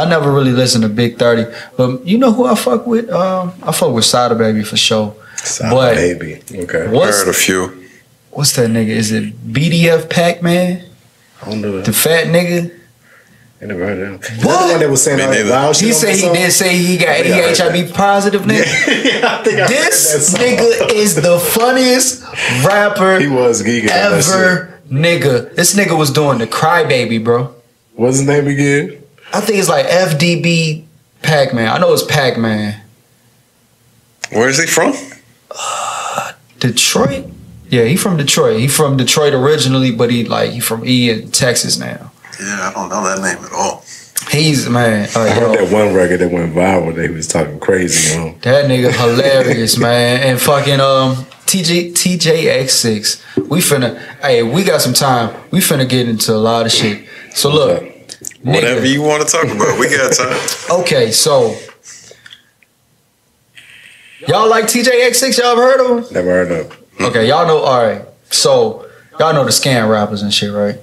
never really listened to Big 30, but you know who I fuck with? I fuck with Sada Baby for sure. Sada Baby, okay. Heard a few. What's that nigga? Is it BDF Pac-Man? I don't know. The fat nigga. I never heard of him. What? The one that was saying all that wild shit. He said he did say he got HIV positive, nigga. Yeah, I think I this nigga is the funniest rapper he was geeking ever, nigga. This nigga was doing the Crybaby, bro. What's his name again? I think it's like FDB Pac-Man. I know it's Pac-Man. Where is he from? Detroit. Yeah, he from Detroit. He from Detroit originally, but he from in Texas now. Yeah, I don't know that name at all. He's man. I heard that one record that went viral. That he was talking crazy on. That nigga hilarious, man. And fucking TJX6. We got some time. We finna get into a lot of shit. So look, whatever you want to talk about, we got time. Okay, so y'all like TJX6? Y'all ever heard of him? Never heard of him. Okay, y'all know. All right, so y'all know the scam rappers and shit, right?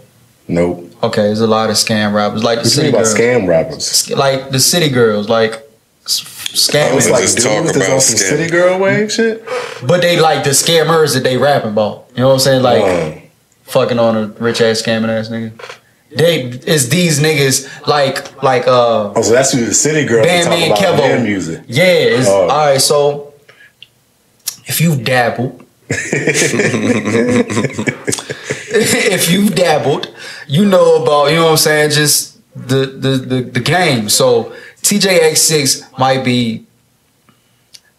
Nope. Okay, there's a lot of scam rappers, like the city girls. Scam rappers, like the city girls, like scamming. It's like dudes that's on some city girl way shit. But they like the scammers that they rapping about. You know what I'm saying? Like fucking on a rich ass scamming ass nigga. It's these niggas like Oh, so that's who the city girls Bandman talk about their Kevo. music. Yeah. All right. So if you've dabbled. If you've dabbled, you know about, you know what I'm saying, just the game. So TJX6 might be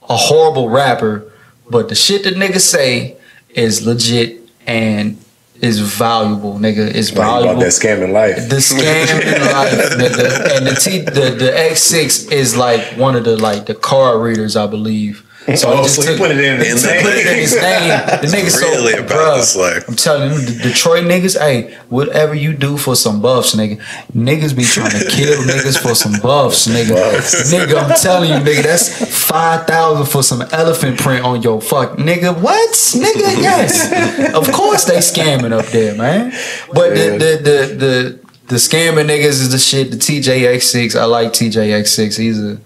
a horrible rapper, but the shit that niggas say is legit and is valuable, nigga. It's valuable. About that scamming life. The scamming life, nigga. And the X6 is like one of the card readers, I believe. So he just put it in his name. Put it in his name. The nigga really so about this life. I'm telling you, the Detroit niggas, hey, whatever you do for some buffs, nigga. Niggas be trying to kill niggas for some buffs, nigga. Nigga, I'm telling you, nigga, that's 5,000 for some elephant print on your fuck. Nigga, what? Nigga, yes. Of course they scamming up there, man. But the scamming niggas is the shit. The TJX6, I like TJX6.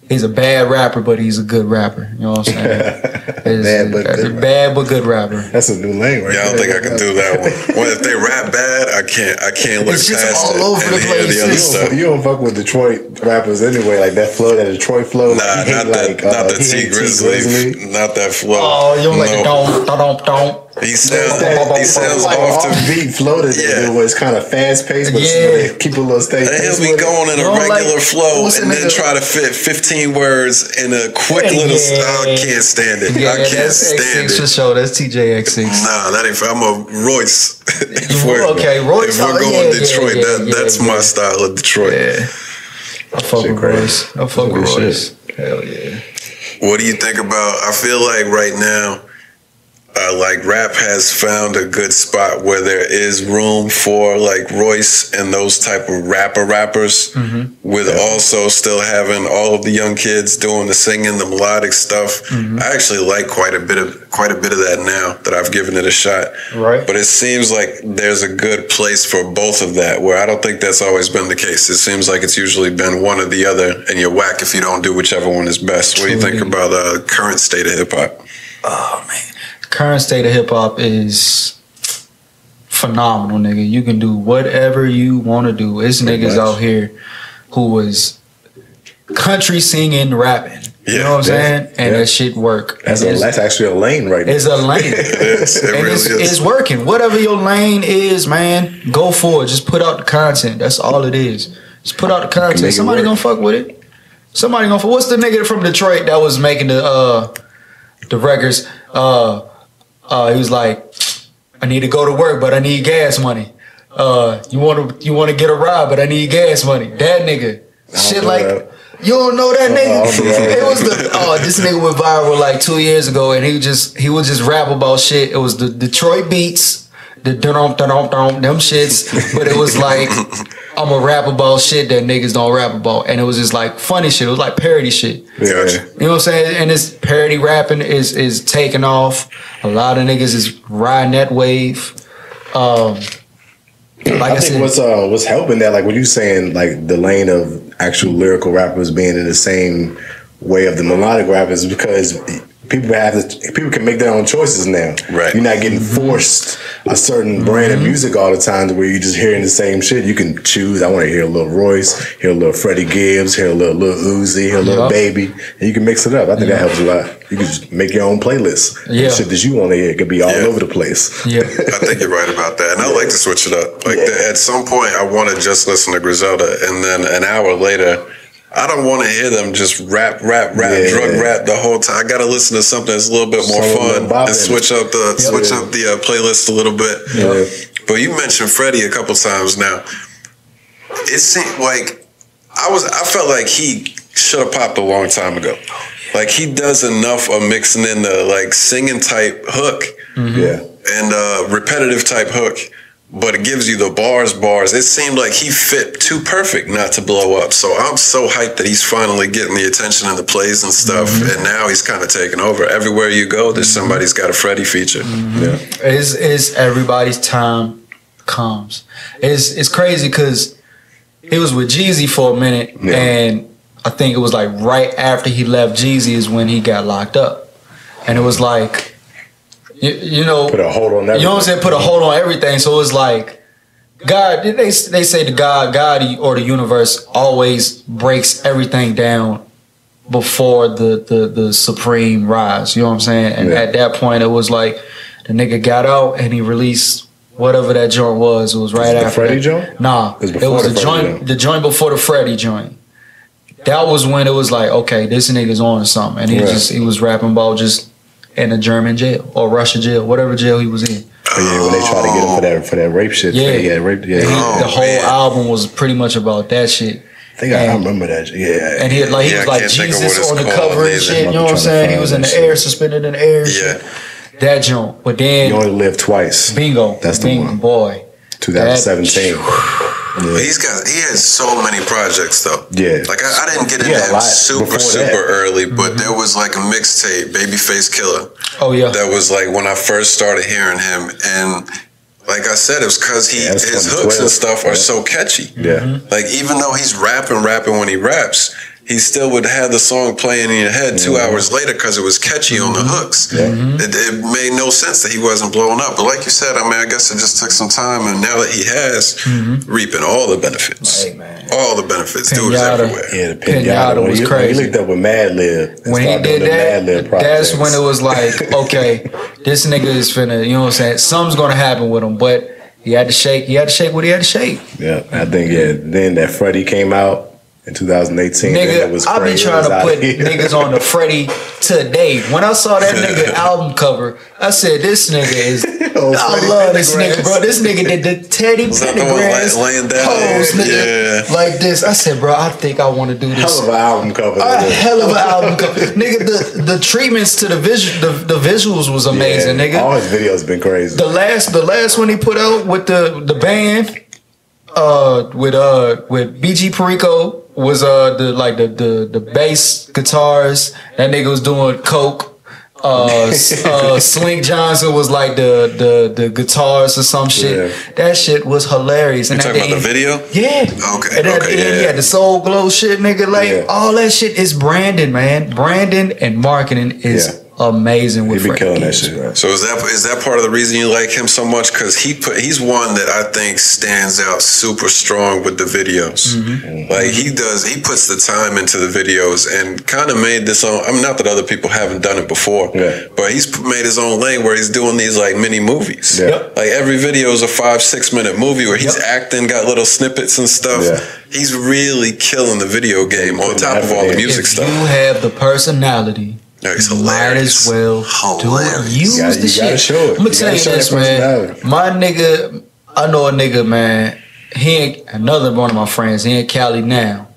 He's a bad rapper, but he's a good rapper. You know what I'm saying? Bad but good rapper. That's a new lane, right? Yeah, I don't think I can do that one. Well, if they rap bad, I can't look it's just past all it over the place. the other stuff. You don't fuck with Detroit rappers anyway, like that flow, that Detroit flow. Nah, not the T Grizzly, not that flow. Oh, you don't like the don't. He sounds like off the beat flow that they do, where it's kind of fast paced, but keep a little steady. He'll be going in a regular flow and then try to fit 15 words in a quick little. I can't stand it. I can't stand it. For sure, that's TJX6. Nah, that ain't. I'm a Royce. If we're going Detroit, that's my style of Detroit. Yeah. I fuck with Royce. Hell yeah. What do you think about? I feel like right now, like rap has found a good spot where there is room for like Royce and those type of rappers, with also still having all of the young kids doing the singing, the melodic stuff. I actually like quite a bit of that now that I've given it a shot. Right. But it seems like there's a good place for both of that, where I don't think that's always been the case. It seems like it's usually been one or the other, and you're whack if you don't do whichever one is best. What do you think about the current state of hip hop? Oh man. Current state of hip hop is phenomenal, nigga. You can do whatever you want to do. It's niggas out here who was country singing, rapping. You know what I'm saying? And that shit work. That's actually a lane right now. It's a lane. It's working. Whatever your lane is, man, go for it. Just put out the content. That's all it is. Just put out the content. Somebody gonna fuck with it. Somebody gonna fuck. What's the nigga from Detroit that was making the records? He was like, I need to go to work, but I need gas money. You want to get a ride, but I need gas money. That nigga, shit like that. You don't know that nigga? It was this nigga went viral like 2 years ago, and he would just rap about shit. It was the Detroit beats, the them shits, but it was like I'm a rap about shit that niggas don't rap about, and it was just like funny shit. It was like parody shit. Gotcha. You know what I'm saying? And this parody rapping is taking off. A lot of niggas is riding that wave. I think what's helping that, like what you saying, like the lane of actual lyrical rappers being in the same way of the melodic rappers, because people can make their own choices now. Right. You're not getting forced a certain brand of music all the time to where you're just hearing the same shit. You can choose. I want to hear a little Royce, hear a little Freddie Gibbs, hear a little Uzi, hear a little Baby, and you can mix it up. I think that helps a lot. You can just make your own playlist. Yeah. The shit that you want to hear, it could be all over the place. Yeah. I think you're right about that. And I like to switch it up. Like at some point, I want to just listen to Griselda, and then an hour later, I don't want to hear them just rap, drug rap the whole time. I got to listen to something that's a little bit more fun and switch up the playlist a little bit. Yeah. But you mentioned Freddie a couple times now. It seemed like I felt like he should have popped a long time ago. Like he does enough of mixing in the like singing type hook, and repetitive type hook. But it gives you the bars. It seemed like he fit too perfect not to blow up. So I'm so hyped that he's finally getting the attention and the plays and stuff. And now he's kind of taking over. Everywhere you go, there's somebody's got a Freddie feature. Yeah. It's everybody's time comes. It's crazy because he was with Jeezy for a minute, and I think it was like right after he left Jeezy is when he got locked up. And it was like, you know, put a hold on everything. You know what I'm saying? Put a hold on everything. So it's like God. They say God or the universe always breaks everything down before the supreme rise. You know what I'm saying? And at that point, it was like the nigga got out and he released whatever that joint was. It was right after the Freddie joint. Nah, it was the joint before the Freddie joint. That was when it was like, okay, this nigga's on to something, and he was rapping about just in a German jail or Russia jail, whatever jail he was in. When they tried to get him for that rape shit. The whole album was pretty much about that shit. I remember that. Yeah. And he was like Jesus on the cover and shit. You know what I'm saying? He was in the air, suspended in the air. Yeah. That joint. But then You Only Live Twice. Bingo. That's the one. Boy. 2017. He has so many projects though. Yeah. Like I didn't get into him super early, but there was like a mixtape, Babyface Killer. Oh yeah. That was like when I first started hearing him, and like I said, it was because his hooks and stuff are so catchy. Yeah. Like even though he's rapping when he raps, he still would have the song playing in your head 2 hours later because it was catchy on the hooks. Yeah. It made no sense that he wasn't blowing up. But like you said, I mean, I guess it just took some time, and now that he has, reaping all the benefits. Hey, man. All the benefits. Dude is everywhere. Yeah, the Pinata was crazy. He linked up with Mad Lib. When he did that, that's when it was like, okay, this nigga is finna, you know what I'm saying? Something's gonna happen with him, but he had to shake what he had to shake. Yeah, I think, then that Freddie came out in 2018. Nigga, I've been trying to put niggas on the Freddie today. When I saw that nigga album cover, I said, this nigga is, I love this nigga, bro. This nigga did the Teddy Pendergrass pose, nigga, like this. I said, bro, I think I want to do this. Hell of an album cover. Hell of an album cover. Nigga, the treatments to the visuals was amazing, nigga. All his videos been crazy. The last one he put out with the band, with BG Perico, was the bass guitars. That nigga was doing coke. Slink Johnson was like the guitars or some shit. Yeah. That shit was hilarious. You talking about the video? Yeah. Okay. And then he had the Soul Glow shit, nigga. Like all that shit is branding, man. Branding and marketing is amazing with Freddie. Killing that shit. Right? So is that part of the reason you like him so much? Because he's one that I think stands out super strong with the videos. Like he puts the time into the videos and kind of made this own. I mean, not that other people haven't done it before, but he's made his own lane where he's doing these like mini movies. Like every video is a 5-6 minute movie where he's acting, got little snippets and stuff. He's really killing the video game on top of all the music stuff. You have the personality It's you might as well use the shit. Show it. I'm gonna tell you this, man. My nigga, I know a nigga, man. He ain't another one of my friends. He in Cali now.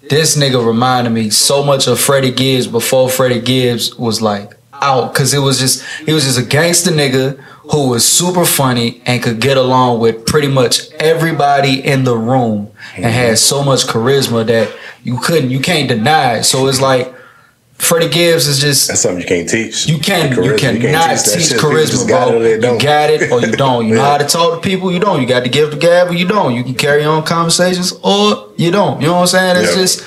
This nigga reminded me so much of Freddie Gibbs before Freddie Gibbs was like out, cause he was just a gangster nigga who was super funny and could get along with pretty much everybody in the room and had so much charisma that you can't deny it. So it's like Freddie Gibbs is just, that's something you can't teach. You cannot teach charisma, bro. You got it or you don't. You know how to talk to people, you don't. You got to give the gab or you don't. You can carry on conversations or you don't. You know what I'm saying? It's just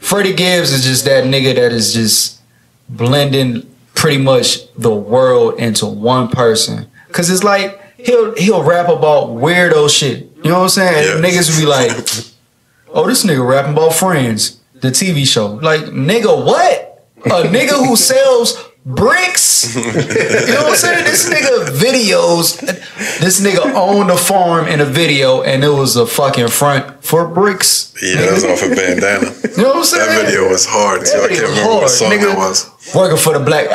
Freddie Gibbs is just that nigga that is just blending pretty much the world into one person. Cause it's like he'll rap about weirdo shit. You know what I'm saying? Niggas will be like, oh, this nigga rapping about Friends, the TV show. Like, nigga, what? A nigga who sells bricks? You know what I'm saying? This nigga videos. This nigga owned a farm in a video and it was a fucking front for bricks. Yeah, that was off a bandana. You know what I'm saying? That video was hard too. I can't remember what song that was. Working for the black,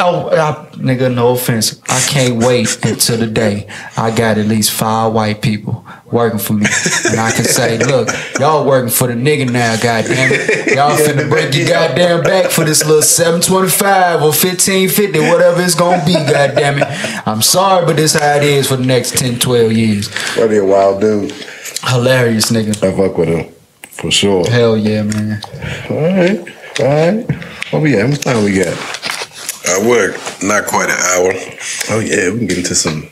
nigga, no offense. I can't wait until the day I got at least 5 white people working for me. And I can say, look, y'all working for the nigga now, goddamn it. Y'all finna break your goddamn back for this little 725 or 1550, whatever it's gonna be, goddamn it. I'm sorry, but this how it is for the next 10, 12 years. That'd be a wild dude. Hilarious, nigga. I fuck with him. For sure. Hell yeah, man. All right. What we at? How much time we got? We're not quite an hour. Oh yeah, we can get into some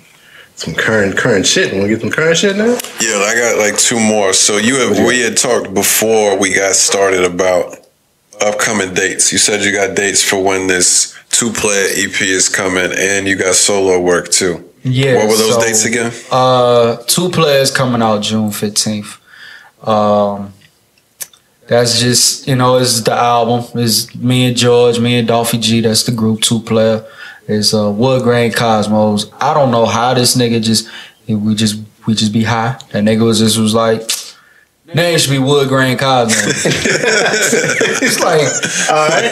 current shit. Want to get some current shit now? Yeah, I got like 2 more. So we had talked before we got started about upcoming dates. You said you got dates for when this Too Playa EP is coming, and you got solo work too. Yeah. What were those dates again? Too Playa is coming out June 15th. That's just, it's the album. It's me and George, me and Dolphie G. That's the group, Too Playa. It's Wood Grain Cosmos. I don't know how this nigga we just be high. That nigga was like, name should be Wood Grain Cosmos. It's like, all right.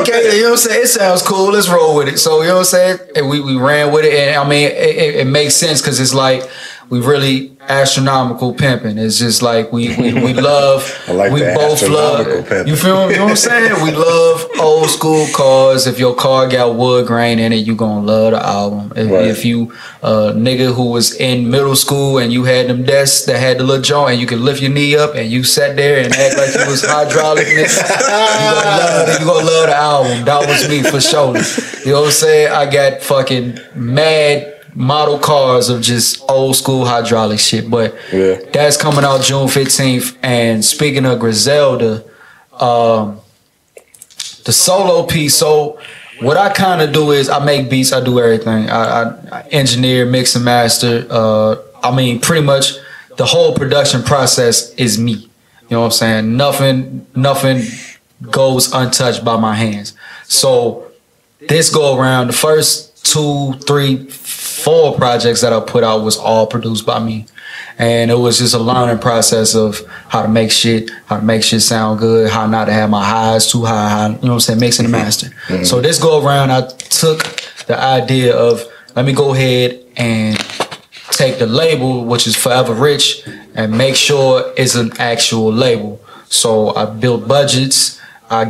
Okay, you know what I'm saying? It sounds cool. Let's roll with it. So, you know what I'm saying? And we ran with it. And I mean, it makes sense because it's like, we really astronomical pimping. It's just like we love. I like we both love. Pimping. You feel me? You know what I'm saying? We love old school cars. If your car got wood grain in it, you gonna love the album. If you nigga who was in middle school and you had them desks that had the little joint and you could lift your knee up and you sat there and act like you was hydraulic, you gonna love the album. That was me for sure. You know what I'm saying? I got fucking mad model cars of just old school hydraulic shit, but that's coming out June 15th. And speaking of Griselda, the solo piece, so what I kind of do is I make beats, I do everything. I engineer, mix and master. I mean, pretty much the whole production process is me. You know what I'm saying? Nothing goes untouched by my hands. So this go around, the first 2, 3, 4 projects that I put out was all produced by me. And it was just a learning process of how to make shit sound good, how not to have my highs too high, you know what I'm saying, mixing and master. Mm-hmm. So this go around, I took the idea of, let me go ahead and take the label, which is Forever Rich, and make sure it's an actual label. So I built budgets, I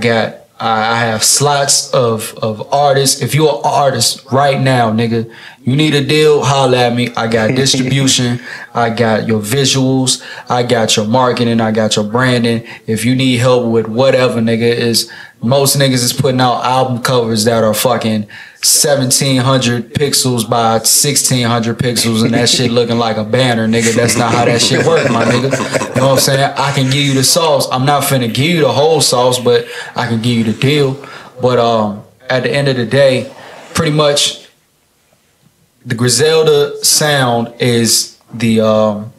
have slots of artists. If you're an artist right now, nigga, you need a deal, holla at me. I got distribution. I got your visuals. I got your marketing. I got your branding. If you need help with whatever, nigga, most niggas is putting out album covers that are fucking 1,700 pixels by 1,600 pixels and that shit looking like a banner, nigga. That's not how that shit works, my nigga. You know what I'm saying? I can give you the sauce. I'm not finna give you the whole sauce, but I can give you the deal. But at the end of the day, pretty much the Griselda sound is the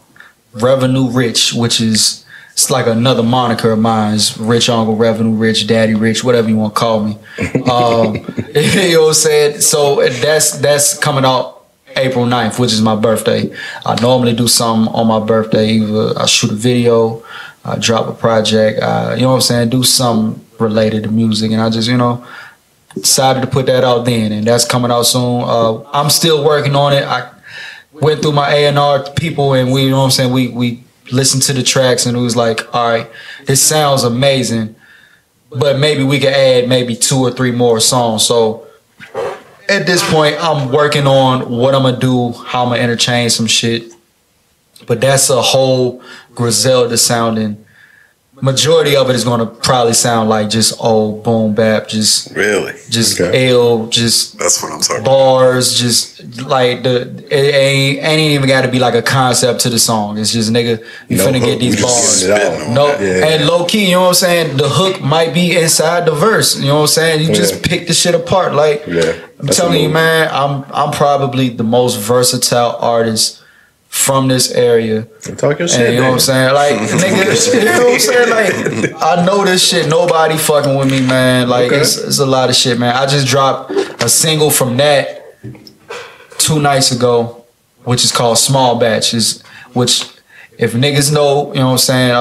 Revenue Rich, which is, it's like another moniker of mine. It's Rich Uncle, Revenue Rich, Daddy Rich, whatever you want to call me. You know what I'm saying? So that's coming out April 9th, which is my birthday. I normally do something on my birthday. Either I shoot a video, I drop a project, you know what I'm saying, do something related to music. And I just, decided to put that out then, and that's coming out soon. I'm still working on it. I went through my A&R people, and we, you know what I'm saying, we listened to the tracks, and it was like, all right, this sounds amazing, but maybe we could add maybe 2 or 3 more songs. So at this point, I'm working on what I'm gonna do, how I'm gonna interchange some shit. But that's a whole Griselda sounding. Majority of it is gonna probably sound like just old boom bap, just ill, just that's what I'm talking bars, just like it ain't even got to be like a concept to the song. It's just nigga, you finna get these bars. And low key, you know what I'm saying. The hook might be inside the verse. You know what I'm saying. You just pick the shit apart. Like I'm telling you, man, I'm probably the most versatile artist from this area. Talk your shit, you know what I'm saying? Like, nigga, you know what I'm saying? Like, I know this shit. Nobody fucking with me, man. Like, it's a lot of shit, man. I just dropped a single from that 2 nights ago, which is called Small Batches, which, if niggas know, you know what I'm saying,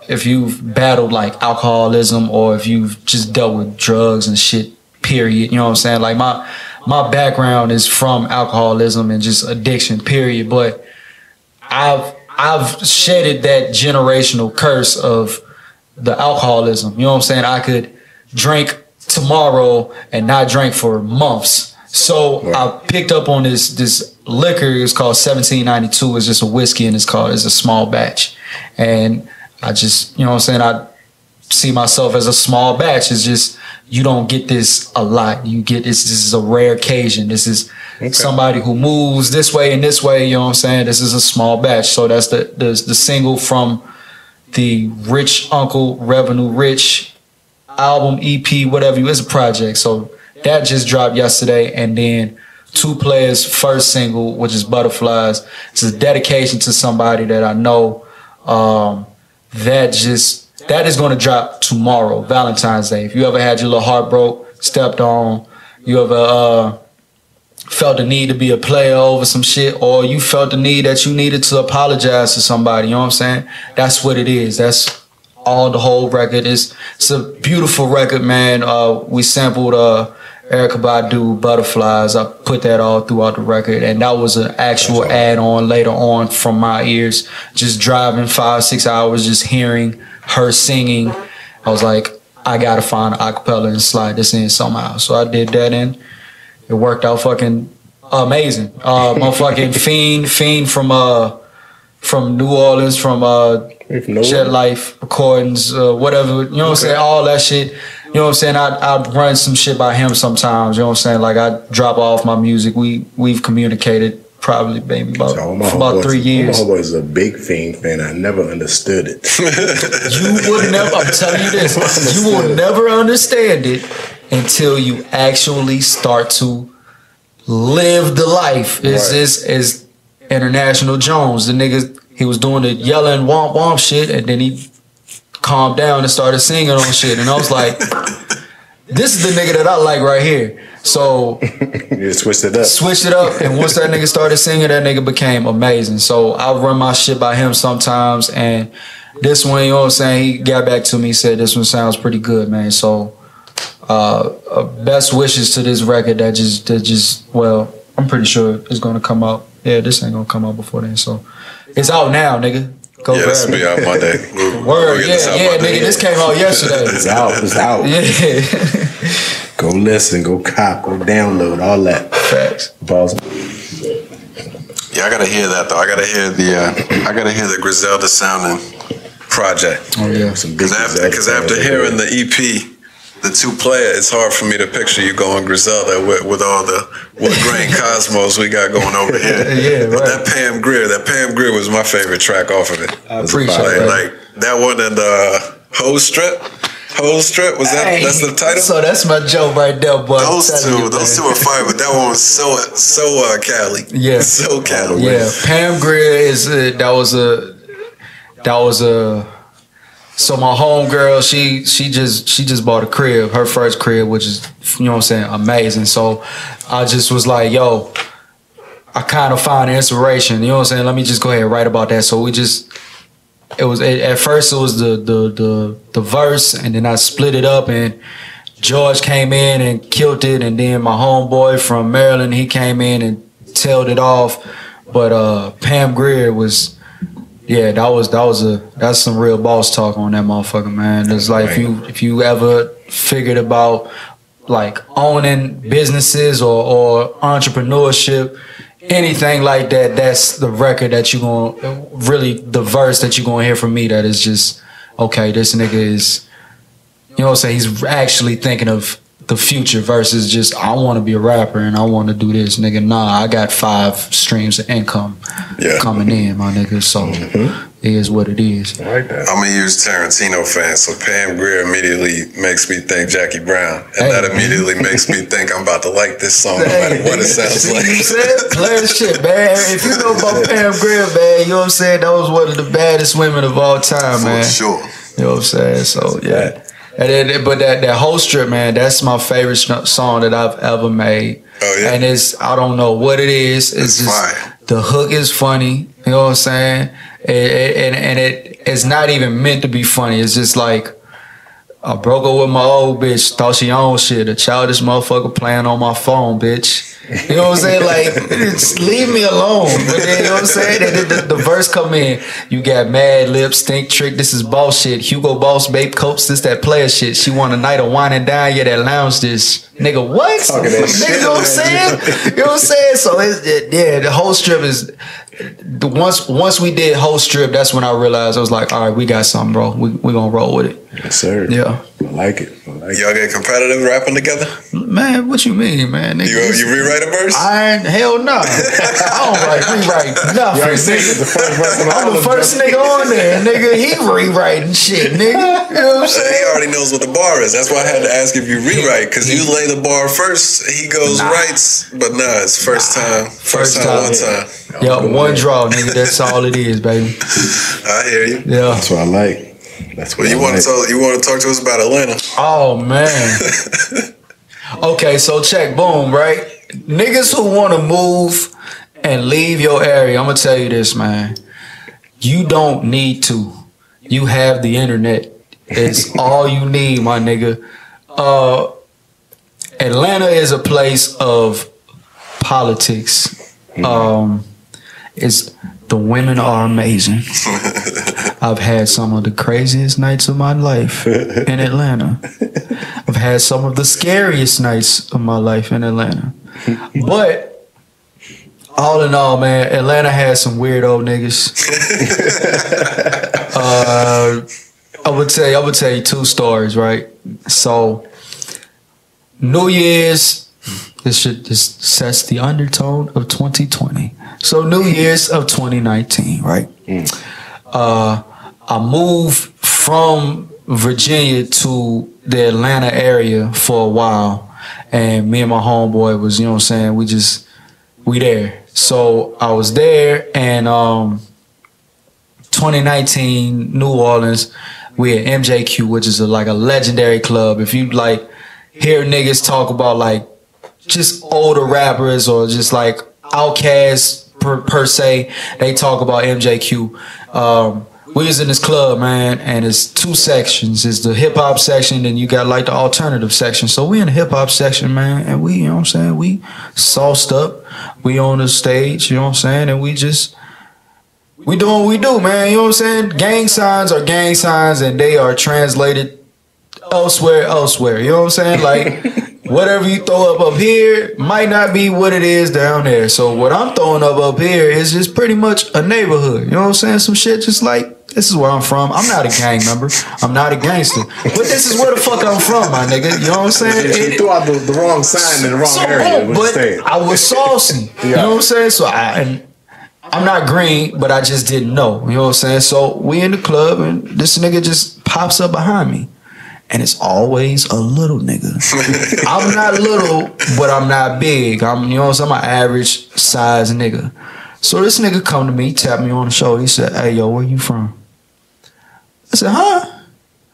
if you've battled, like, alcoholism or if you've just dealt with drugs and shit, period, you know what I'm saying? Like, my background is from alcoholism and just addiction, period, but I've shedded that generational curse of the alcoholism. You know what I'm saying? I could drink tomorrow and not drink for months. So I picked up on this liquor. It's called 1792. It's just a whiskey, and it's a small batch. And I just, you know what I'm saying, I see myself as a small batch. It's just, you don't get this a lot. You get this is a rare occasion. This is somebody who moves this way and this way, you know what I'm saying? This is a small batch. So that's the single from the Rich Uncle Revenue Rich album, EP, whatever. It's a project. So that just dropped yesterday. And then Too Playa's first single, which is Butterflies. It's a dedication to somebody that I know. That is going to drop tomorrow, Valentine's Day. If you ever had your little heart broke, stepped on, you ever felt the need to be a player over some shit, or you felt the need that you needed to apologize to somebody, you know what I'm saying? That's what it is. That's all the whole record is. It's a beautiful record, man. We sampled Erykah Badu, Butterflies. I put that all throughout the record, and that was an actual add-on later on from my ears. Just driving 5-6 hours, just hearing her singing. I was like, I gotta find an acapella and slide this in somehow. So I did that, and it worked out fucking amazing. Motherfucking Fiend from New Orleans, from Jet Life Recordings, whatever, you know what I'm saying, all that shit. You know what I'm saying? I'd run some shit by him sometimes, you know what I'm saying? Like, I drop off my music. We've communicated probably maybe about 3 years. My homeboy is a big Fiend fan. I never understood it. You would never, I'm telling you this, you will never understand it until you actually start to live the life. It's International Jones. The nigga, he was doing the yelling womp womp shit, and then he calmed down and started singing on shit. And I was like, this is the nigga that I like right here. So you switched it up. And once that nigga started singing, that nigga became amazing. So I run my shit by him sometimes, and this one, you know what I'm saying, he got back to me, said this one sounds pretty good, man. So best wishes to this record that just well, I'm pretty sure it's gonna come out. Yeah, this ain't gonna come out before then. So it's out now, nigga. Go grab this will be out Monday. Word, Monday. Nigga, this came out yesterday. It's out. Yeah. Go listen, go cop, go download, all that. Facts. Pause. Yeah, I gotta hear that though. I gotta hear the Griselda sounding project. Oh yeah. Because after hearing the EP, the Too Playa, it's hard for me to picture you going Griselda with all the what grain cosmos we got going over here. Yeah, right. But that Pam Grier was my favorite track off of it. I appreciate it. Like that one and Hose Strip. Was that's the title? So that's my joke right there, boy. Those two are fire, but that one was so Cali. Yeah. So Cali. Yeah. Pam Grier so my homegirl, she just bought a crib, her first crib, which is, you know what I'm saying, amazing. So I just was like, yo, I kind of find inspiration, you know what I'm saying? Let me just go ahead and write about that. So at first it was the verse, and then I split it up, and George came in and killed it, and then my homeboy from Maryland, he came in and tailed it off. But Pam Grier was, yeah, that's some real boss talk on that motherfucker, man. It's like if you ever figured about like owning businesses or entrepreneurship, anything like that, that's the record that you gonna really, the verse that you gonna hear from me that is just, okay, this nigga is, you know what I'm saying, he's actually thinking of the future versus just, I want to be a rapper and I want to do this, nigga. Nah, I got 5 streams of income coming in, my nigga. So it is what it is. I like that. I'm a huge Tarantino fan, so Pam Grier immediately makes me think Jackie Brown, and that immediately makes me think I'm about to like this song, no matter what it sounds like. You said player shit, man. If you know about Pam Grier, man, you know what I'm saying, that was one of the baddest women of all time, man. For sure. You know what I'm saying? So yeah. And then, but that whole strip, man, that's my favorite song that I've ever made. Oh yeah. And I don't know what it is. It's just fire. The hook is funny. You know what I'm saying? And it's not even meant to be funny. It's just like, I broke up with my old bitch, thought she owned shit. A childish motherfucker playing on my phone, bitch. You know what I'm saying? Like, just leave me alone. But then, you know what I'm saying? And the verse come in. You got Mad Lips, Stink Trick, this is boss shit. Hugo Boss, Babe Copes, this that player shit. She want a night of wine and dine, yeah, that lounge this. Nigga, what? Nigga, you know what I'm saying? You know what I'm saying? So, the whole strip is... Once we did whole strip, that's when I realized, I was like, all right, we got something, bro. We gonna roll with it. Yes, sir. Yeah. I like it. Y'all get competitive rapping together? Man, what you mean, man? Nigga, You rewrite a verse? Hell no. I don't rewrite nothing. I'm the first nigga on there, nigga. He rewriting shit, nigga. You know what I'm saying? He already knows what the bar is. That's why I had to ask if you rewrite, because you lay the bar first, he goes writes, but it's first time, one time. Yeah, one draw, nigga. That's all it is, baby. I hear you. Yeah, that's what I like. That's what you want to talk to us about Atlanta? Oh man. Okay, so check, boom, right? Niggas who want to move and leave your area, I'm gonna tell you this, man. You don't need to. You have the internet. It's all you need, my nigga. Atlanta is a place of politics. The women are amazing. I've had some of the craziest nights of my life in Atlanta. I've had some of the scariest nights of my life in Atlanta. But all in all, man, Atlanta has some weirdo niggas. I would tell you 2 stories, right? So New Year's, this sets the undertone of 2020. So New Year's of 2019, right? I moved from Virginia to the Atlanta area for a while, and me and my homeboy was, you know what I'm saying, we there. So I was there, and 2019 New Orleans, we at MJQ, which is like a legendary club. If you like hear niggas talk about like just older rappers or just like Outkast per se, they talk about MJQ. We was in this club, man, and it's 2 sections. It's the hip hop section, and you got like the alternative section. So we in the hip hop section, man, and we, you know what I'm saying, we sauced up. We on the stage, you know what I'm saying, and we doing what we do, man. You know what I'm saying? Gang signs are gang signs, and they are translated elsewhere. You know what I'm saying? Like, whatever you throw up here might not be what it is down there. So what I'm throwing up here is just pretty much a neighborhood. You know what I'm saying? Some shit just like, this is where I'm from. I'm not a gang member. I'm not a gangster. But this is where the fuck I'm from, my nigga. You know what I'm saying? You threw out the wrong sign in the wrong area. But I was saucy. You know what I'm saying? So I'm not green, but I just didn't know. You know what I'm saying? So we in the club, and this nigga just pops up behind me. And it's always a little nigga. I'm not little, but I'm not big. I'm, you know what I'm saying? I'm an average size nigga. So this nigga come to me, tap me on the shoulder. He said, "Hey, yo, where you from?" I said, "Huh?"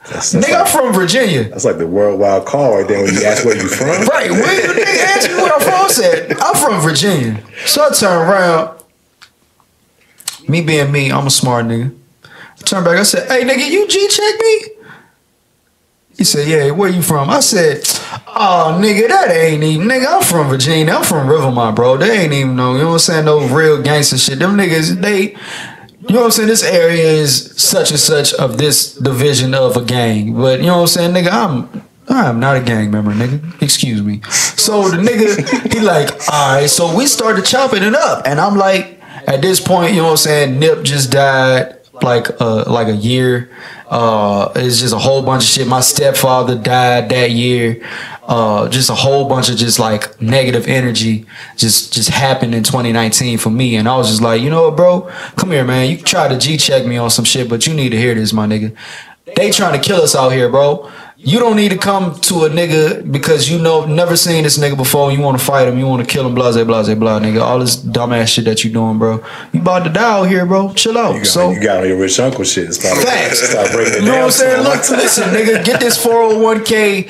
That's nigga, like, I'm from Virginia. That's like the worldwide call right there when you ask where you from. Right. When the nigga asked me where I'm from, I said, "I'm from Virginia." So I turn around. Me being me, I'm a smart nigga. I turn back, I said, "Hey, nigga, you G-check me?" He said, yeah, where you from? I said, oh, nigga, that ain't even, nigga, I'm from Virginia. I'm from Rivermont, bro. They ain't even no, you know what I'm saying, no real gangster shit. Them niggas, they, you know what I'm saying, this area is such and such of this division of a gang. But, you know what I'm saying, nigga, I'm not a gang member, nigga. Excuse me. So the nigga, he like, all right, so we started chopping it up. And I'm like, at this point, you know what I'm saying, Nip just died like a year. It's just a whole bunch of shit. My stepfather died that year. Just a whole bunch of just like negative energy just happened in 2019 for me. And I was just like, you know what, bro? Come here, man. You try to G-check me on some shit, but you need to hear this, my nigga. They trying to kill us out here, bro. You don't need to come to a nigga because you know never seen this nigga before. You want to fight him. You want to kill him. Blase, blase, blah, nigga. All this dumbass shit that you doing, bro. You about to die out here, bro. Chill out. You got on your rich uncle shit. It's facts. Start breaking it down. You know what I'm saying? Look, listen, nigga. Get this 401k.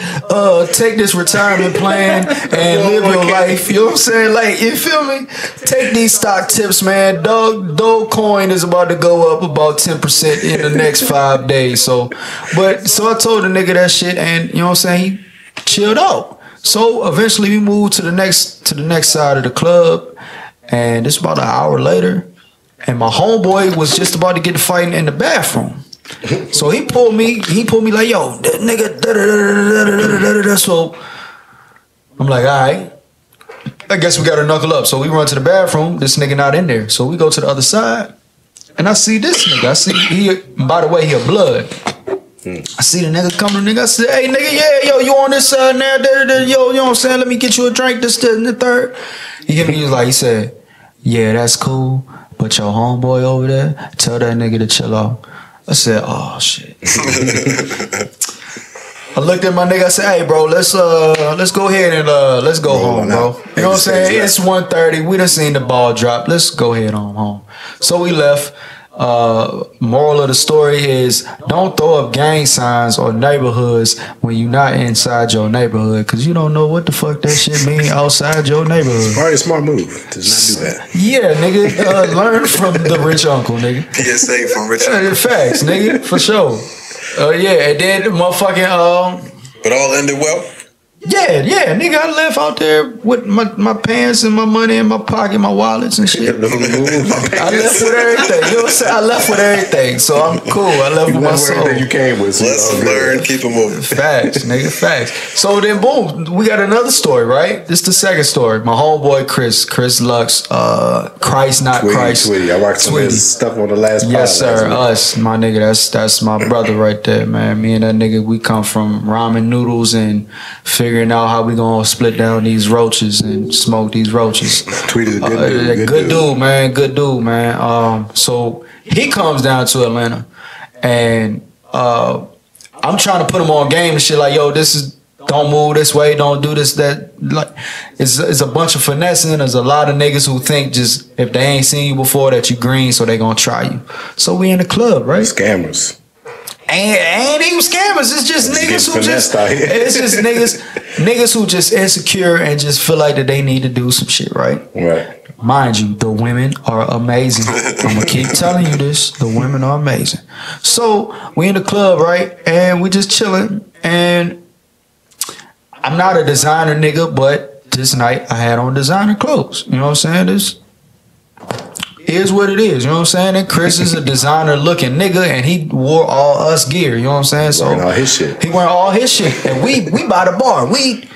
Take this retirement plan and live your life. You know what I'm saying? Like, you feel me? Take these stock tips, man. Dogecoin is about to go up about 10% in the next 5 days. So I told the nigga that shit. And you know what I'm saying, he chilled out. So eventually we moved to the next side of the club, and it's about an hour later, and my homeboy was just about to get fighting in the bathroom. So he pulled me like, yo, that nigga, da-da-da-da-da-da-da-da-da. So I'm like, all right, I guess we gotta knuckle up. So we run to the bathroom. This nigga not in there. So we go to the other side, and I see this nigga. I see he, by the way, he a blood. I see the nigga coming, nigga. I said, hey, nigga, yeah, yo, you on this side now? Yo, you know what I'm saying? Let me get you a drink, this, and the third. He said, yeah, that's cool, but your homeboy over there, tell that nigga to chill out. I said, oh, shit. I looked at my nigga, I said, hey, bro, let's go ahead and let's go home, bro. You know what I'm saying? It's 1:30. We done seen the ball drop. Let's go ahead on home. So we left. Moral of the story is don't throw up gang signs or neighborhoods when you're not inside your neighborhood, because you don't know what the fuck that shit mean outside your neighborhood. Probably a smart move to not do that. Yeah, nigga, learn from the rich uncle, nigga. PSA from rich uncle. Facts, nigga, for sure. Yeah, and then motherfucking but all ended well. Yeah, nigga, I left out there with my pants and my money in my pocket, my wallets and shit. I left with everything. You know what I'm saying? I left with everything, so I'm cool. I left with my soul. Everything you came with. So lesson learned, keep it moving. Facts, nigga, facts. So then, boom, we got another story, right? This is the second story. My homeboy Chris Lux, Christ not Tweety, Christ. Tweety. I rocked some of his stuff on the last. Yes, sir. Us, my nigga. That's my brother right there, man. Me and that nigga, we come from ramen noodles and figuring out how we gonna split down these roaches and smoke these roaches. Tweety's a good dude. Good dude, man. So he comes down to Atlanta, and I'm trying to put him on game and shit like, yo, don't move this way, don't do this, that. Like, it's a bunch of finessing. There's a lot of niggas who think just if they ain't seen you before that you green, so they gonna try you. So we in the club, right? Scammers. Ain't even scammers. It's just niggas who just. It's just niggas who just insecure and just feel like that they need to do some shit, right? Right. Mind you, the women are amazing. I'm gonna keep telling you this. The women are amazing. So we in the club, right? And we just chilling. And I'm not a designer nigga, but this night I had on designer clothes. You know what I'm saying? This is what it is, you know what I'm saying? And Chris is a designer looking nigga, and he wore all us gear, you know what I'm saying? So all his shit. He wearing all his shit, and we by the bar. We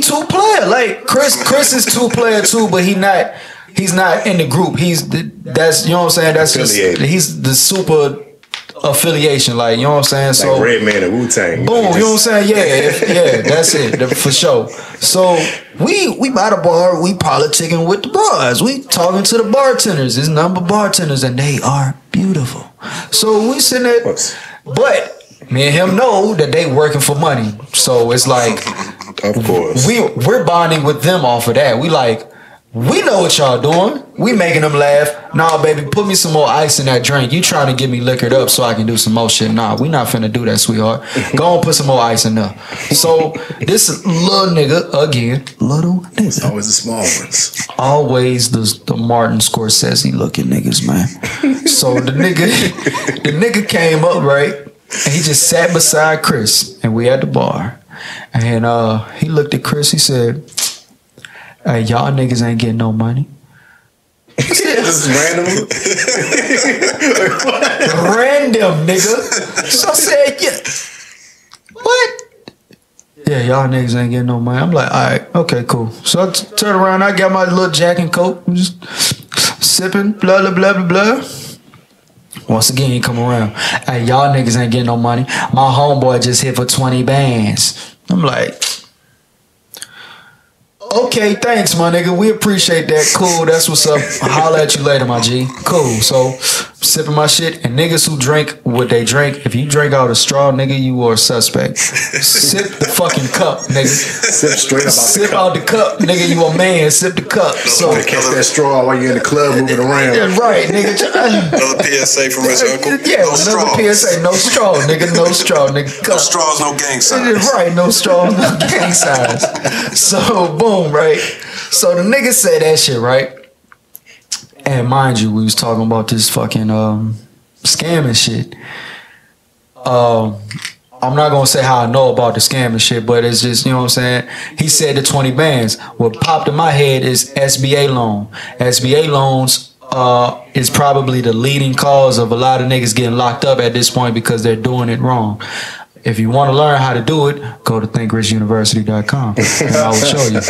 Too Playa. Like Chris is Too Playa too, but he's not in the group. That's you know what I'm saying? That's just he's the super affiliation, like, you know what I'm saying? So like Redman and Wu-Tang. Boom, you know what I'm saying? Yeah, that's it, for sure. So we by the bar, we politicking with the bars. We talking to the bartenders. There's number of bartenders, and they are beautiful. So we sitting there, but me and him know that they working for money. So it's like, of course, we're bonding with them off of that. We like, we know what y'all doing. We making them laugh. Nah, baby, put me some more ice in that drink. You trying to get me liquored up so I can do some more shit. Nah, we not finna do that, sweetheart. Go on, put some more ice in there. So this little nigga, again, little nigga. Always the small ones. Always the Martin Scorsese looking niggas, man. So the nigga came up, right? And he just sat beside Chris, and we at the bar. And he looked at Chris. He said, "Hey, y'all niggas ain't getting no money." Just randomly? Random, nigga. So I said, "Yeah, what?" "Yeah, y'all niggas ain't getting no money." I'm like, "All right, okay, cool." So I turn around. I got my little Jack and Coke. I'm just sipping, blah, blah, blah, blah, blah. Once again, he come around. "Hey, y'all niggas ain't getting no money. My homeboy just hit for 20 bands." I'm like, "Okay, thanks, my nigga. We appreciate that. Cool, that's what's up. I'll holler at you later, my G." Cool. So, sipping my shit, and niggas who drink what they drink, if you drink out a straw, nigga, you are a suspect. Sip the fucking cup, nigga. Sip straight up Sip out the cup, nigga. You a man. Sip the cup. So catch that straw while you're in the club moving around. Yeah, right, nigga. Another PSA from his uncle. Yeah, No another straws. PSA. No straw, nigga. No straw, nigga. Cup. No straws, no gang signs. Right, no straws, no gang signs. So, boom, right? So the nigga said that shit, right? And mind you, we was talking about this fucking scamming shit. I'm not gonna say how I know about the scamming shit, but it's just, you know what I'm saying? He said the 20 bands. What popped in my head is SBA loan. SBA loans is probably the leading cause of a lot of niggas getting locked up at this point because they're doing it wrong. If you want to learn how to do it, go to thinkricuniversity.com and I will show you.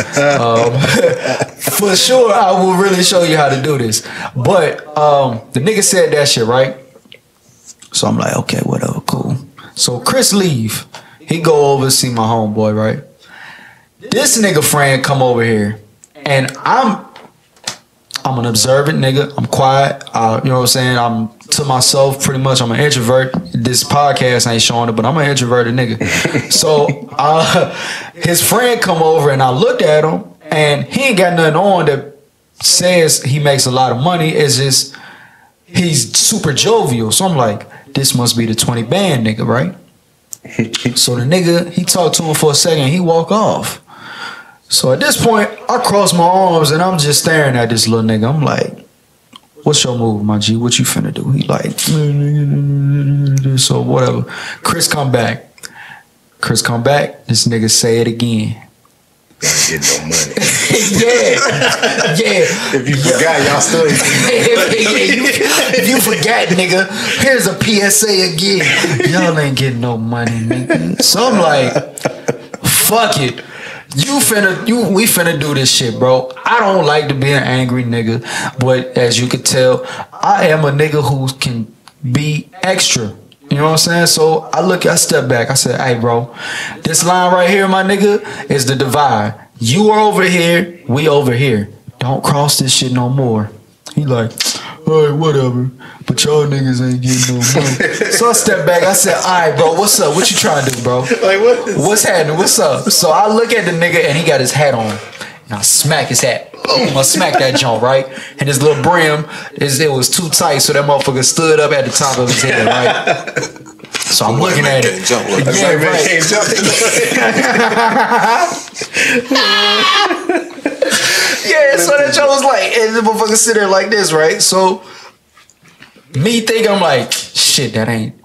For sure, I will really show you how to do this. But the nigga said that shit, right? So I'm like, okay, whatever, cool. So Chris leave. He go over to see my homeboy, right? This nigga friend come over here, and I'm an observant nigga. I'm quiet. You know what I'm saying? I'm to myself pretty much. I'm an introvert. This podcast ain't showing it, but I'm an introverted nigga. So his friend come over, and I looked at him, and he ain't got nothing on that says he makes a lot of money. It's just he's super jovial. So I'm like, this must be the 20 band nigga, right? So the nigga, he talked to him for a second. He walk off. So at this point, I cross my arms and I'm just staring at this little nigga. I'm like, what's your move, my G? What you finna do? He like, so whatever. Chris come back. This nigga say it again. Y'all get no money. Yeah. If you forgot, y'all still ain't If you forgot, nigga, here's a PSA again. Y'all ain't getting no money, nigga. So I'm like, fuck it. We finna do this shit, bro. I don't like to be an angry nigga, but as you can tell, I am a nigga who can be extra. You know what I'm saying? So I step back. I said, hey, bro, this line right here, my nigga, is the divide. You are over here, we over here. Don't cross this shit no more. He like, all right, whatever. But y'all niggas ain't getting no money. So I step back. I said, all right, bro, what's up? What you trying to do, bro? Like, what's happening? What's up? So I look at the nigga, and he got his hat on. And I smack his hat. Boom, I smack that joint, right? And his little brim, it was too tight, so that motherfucker stood up at the top of his head, right? So I'm looking at it. Yeah, yeah, so that joint was like, and the motherfucker sit there like this, right? So me think I'm like, shit, that ain't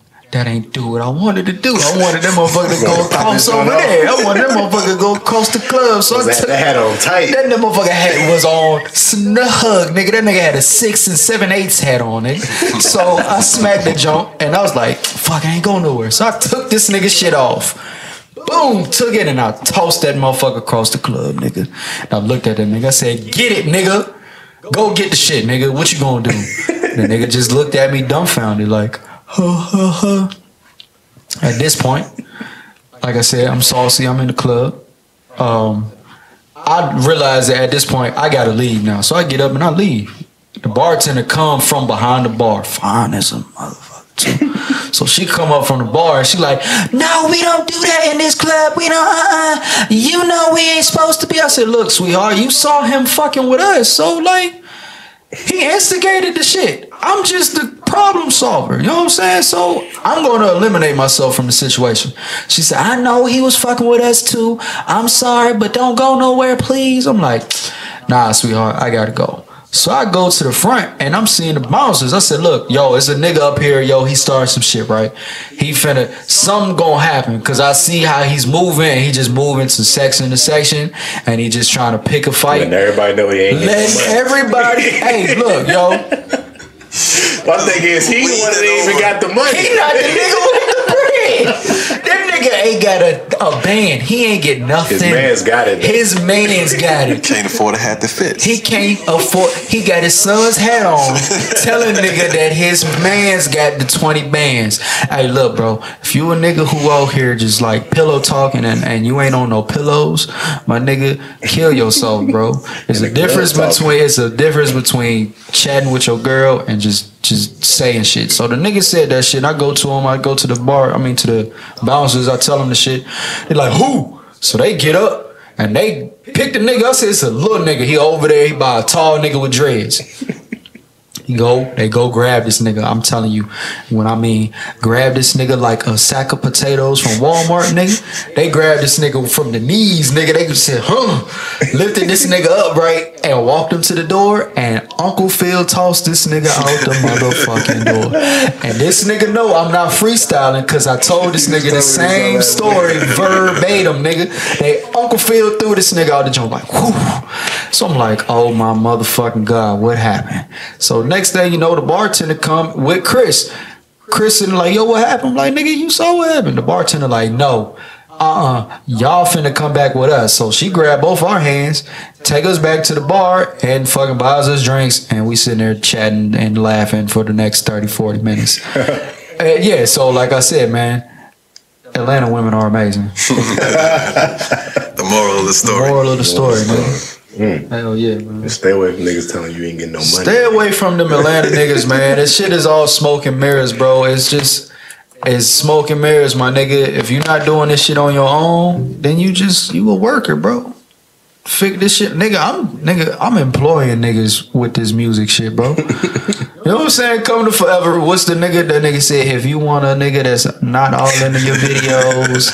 do what I wanted to do. I wanted that motherfucker to go across over there. I wanted that motherfucker to go across the club. So I took that hat on tight. That motherfucker hat was on snug, nigga. That nigga had a 6 7/8 hat on it. So I smacked the joint, and I was like, fuck, I ain't going nowhere. So I took this nigga shit off. Boom, took it, and I tossed that motherfucker across the club, nigga. And I looked at that nigga. I said, get it, nigga. Go get the shit, nigga. What you gonna do? The nigga just looked at me dumbfounded, like, At this point, like I said, I'm saucy. I'm in the club. I realize that at this point, I gotta leave now. So I get up and I leave. The bartender come from behind the bar, fine as a motherfucker too. So she come up from the bar and she like, no, we don't do that in this club. We don't, you know we ain't supposed to be. I said, look, sweetheart, you saw him fucking with us. So like, he instigated the shit. I'm just the problem solver. You know what I'm saying? So I'm going to eliminate myself from the situation. She said, I know he was fucking with us too. I'm sorry, but don't go nowhere, please. I'm like, nah, sweetheart, I got to go. So I go to the front and I'm seeing the bouncers. I said, look, yo, it's a nigga up here, yo, he started some shit, right? He finna, something gonna happen, cause I see how he's moving and he just moving to section to section and he just trying to pick a fight. And everybody know he ain't getting no money. Everybody, hey, look, yo. My thing is, he the one that ain't even got the money. He not the nigga with the bread. That nigga ain't got a band. He ain't get nothing. His man's got it. His man's got it. Can't afford a hat that fits. He can't afford. He got his son's hat on, telling nigga that his man's got the 20 bands. Hey, look, bro. If you a nigga who out here just like pillow talking and you ain't on no pillows, my nigga, kill yourself, bro. It's a difference between chatting with your girl and just saying shit. So the nigga said that shit. I go to him. I go to the bar. I mean to the bouncers. I tell them the shit. They like, who? So they get up and they pick the nigga. I said it's a little nigga. He over there. He by a tall nigga with dreads. They go grab this nigga. I'm telling you, when I mean grab this nigga like a sack of potatoes from Walmart, nigga. They grabbed this nigga from the knees, nigga. They said, lifted this nigga up, right, and walked him to the door. And Uncle Phil tossed this nigga out the motherfucking door. And this nigga know I'm not freestyling because I told this nigga the same story verbatim, nigga. Uncle Phil threw this nigga out the joint like, whew. So I'm like, oh my motherfucking God, what happened? So next thing you know, the bartender come with Chris. Chris and like, yo, what happened? I'm like, nigga, you saw what happened? The bartender like, no, y'all finna come back with us. So she grabbed both our hands, take us back to the bar, and fucking buys us drinks, and we sitting there chatting and laughing for the next 30, 40 minutes. Yeah, so like I said, man, Atlanta women are amazing. The moral of the story. The moral of the story, man. Hell yeah, man. Stay away from niggas telling you ain't getting no money. Stay away from them Atlanta niggas, man. This shit is all smoke and mirrors, bro. It's smoke and mirrors, my nigga. If you're not doing this shit on your own, then you a worker, bro. Fix this shit, nigga. I'm employing niggas with this music shit, bro. You know what I'm saying? Come to Forever. What's the nigga? That nigga said, if you want a nigga that's not all into your videos,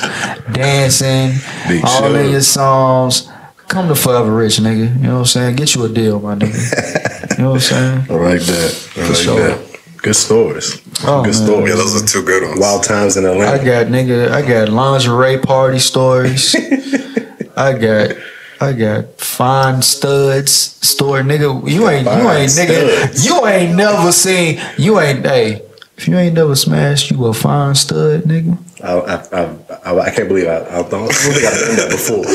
dancing, all in your songs, come to Forever Rich, nigga. You know what I'm saying? Get you a deal, my nigga. You know what I'm saying? I like that. I like that. Good stories. Oh, good man. stories. Yeah, those are two good ones. Wild times in Atlanta. I got lingerie party stories. I got fine studs story, nigga. You ain't never seen. If you ain't never smashed, you a fine stud, nigga. I can't believe I don't think I've done that before.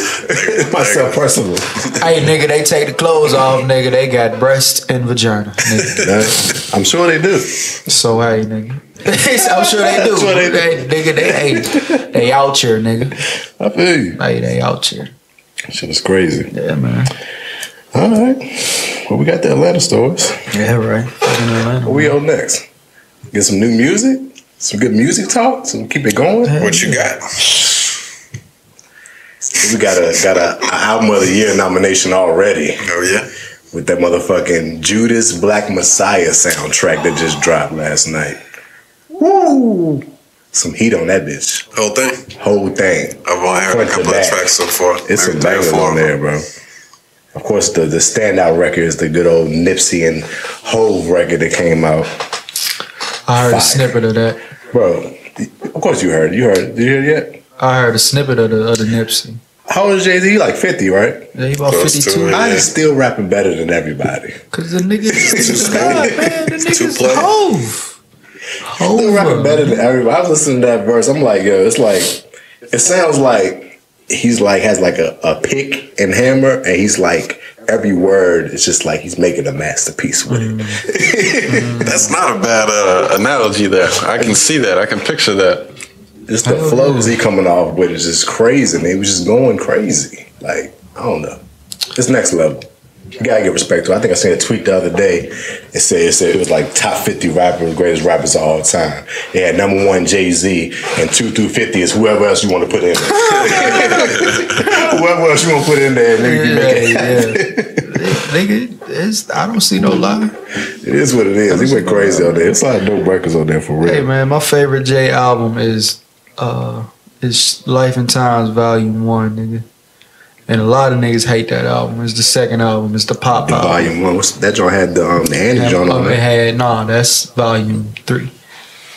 Myself personally. Hey, nigga, they take the clothes off, nigga. They got breast and vagina, nigga. I'm sure they do. So hey, nigga. I'm sure they do. Nigga, they out here, nigga. I feel you. Hey, they out here. Shit is crazy. Yeah, man. All right. Well, we got the Atlanta stories. Yeah, right. What we on next? Get some new music? Some good music talk? So keep it going? What you got? We got a album of the year nomination already. Oh, yeah? With that motherfucking Judas Black Messiah soundtrack that just dropped last night. Woo! Some heat on that bitch. Whole thing? Whole thing. I've only heard a couple of tracks so far. It's some bangers on there, bro. Of course, the standout record is the good old Nipsey and Hove record that came out. I heard a snippet of that. Bro, of course you heard it. Did you hear it yet? I heard a snippet of the Nipsey. How old is Jay-Z? He like 50, right? Yeah, he about 52. I is still rapping better than everybody. Because the niggas, man, the niggas Hove. Still rapping better than everybody. I was listening to that verse. I'm like, yo, it sounds like he's like has like a pick and hammer, and he's like every word is just like he's making a masterpiece with it. That's not a bad analogy there. I can see that. I can picture that. Just the flows he coming off with is just crazy. And he was just going crazy. Like, I don't know. It's next level. You gotta give respect to it. I think I seen a tweet the other day. It said it was like top 50 rappers, greatest rappers of all time. It had number 1 Jay-Z, and 2 through 50 is whoever else you want to put in there. Whoever else you want to put in there, nigga, I don't see no lie. It is what it is. He went crazy on there. It's a lot of dope records on there for real. Hey man, my favorite Jay album is Life and Times Volume 1, nigga. And a lot of niggas hate that album. It's the second album. It's the pop album. Volume 1. That joint had the Andy joint on it. That's Volume 3.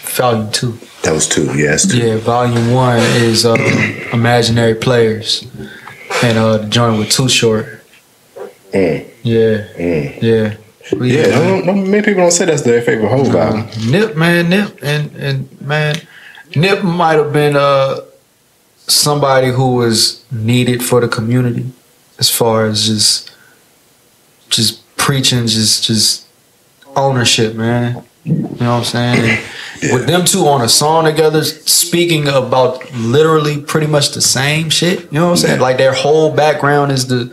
Volume 2. That was 2, yeah, that's 2. Yeah, Volume 1 is Imaginary Players. And the joint with Too Short. Yeah. Yeah. Many people don't say that's their favorite whole album. Nip, man, Nip might have been somebody who was needed for the community as far as just preaching, just ownership, man. You know what I'm saying? And with them two on a song together, speaking about literally pretty much the same shit. You know what I'm saying? Like their whole background is the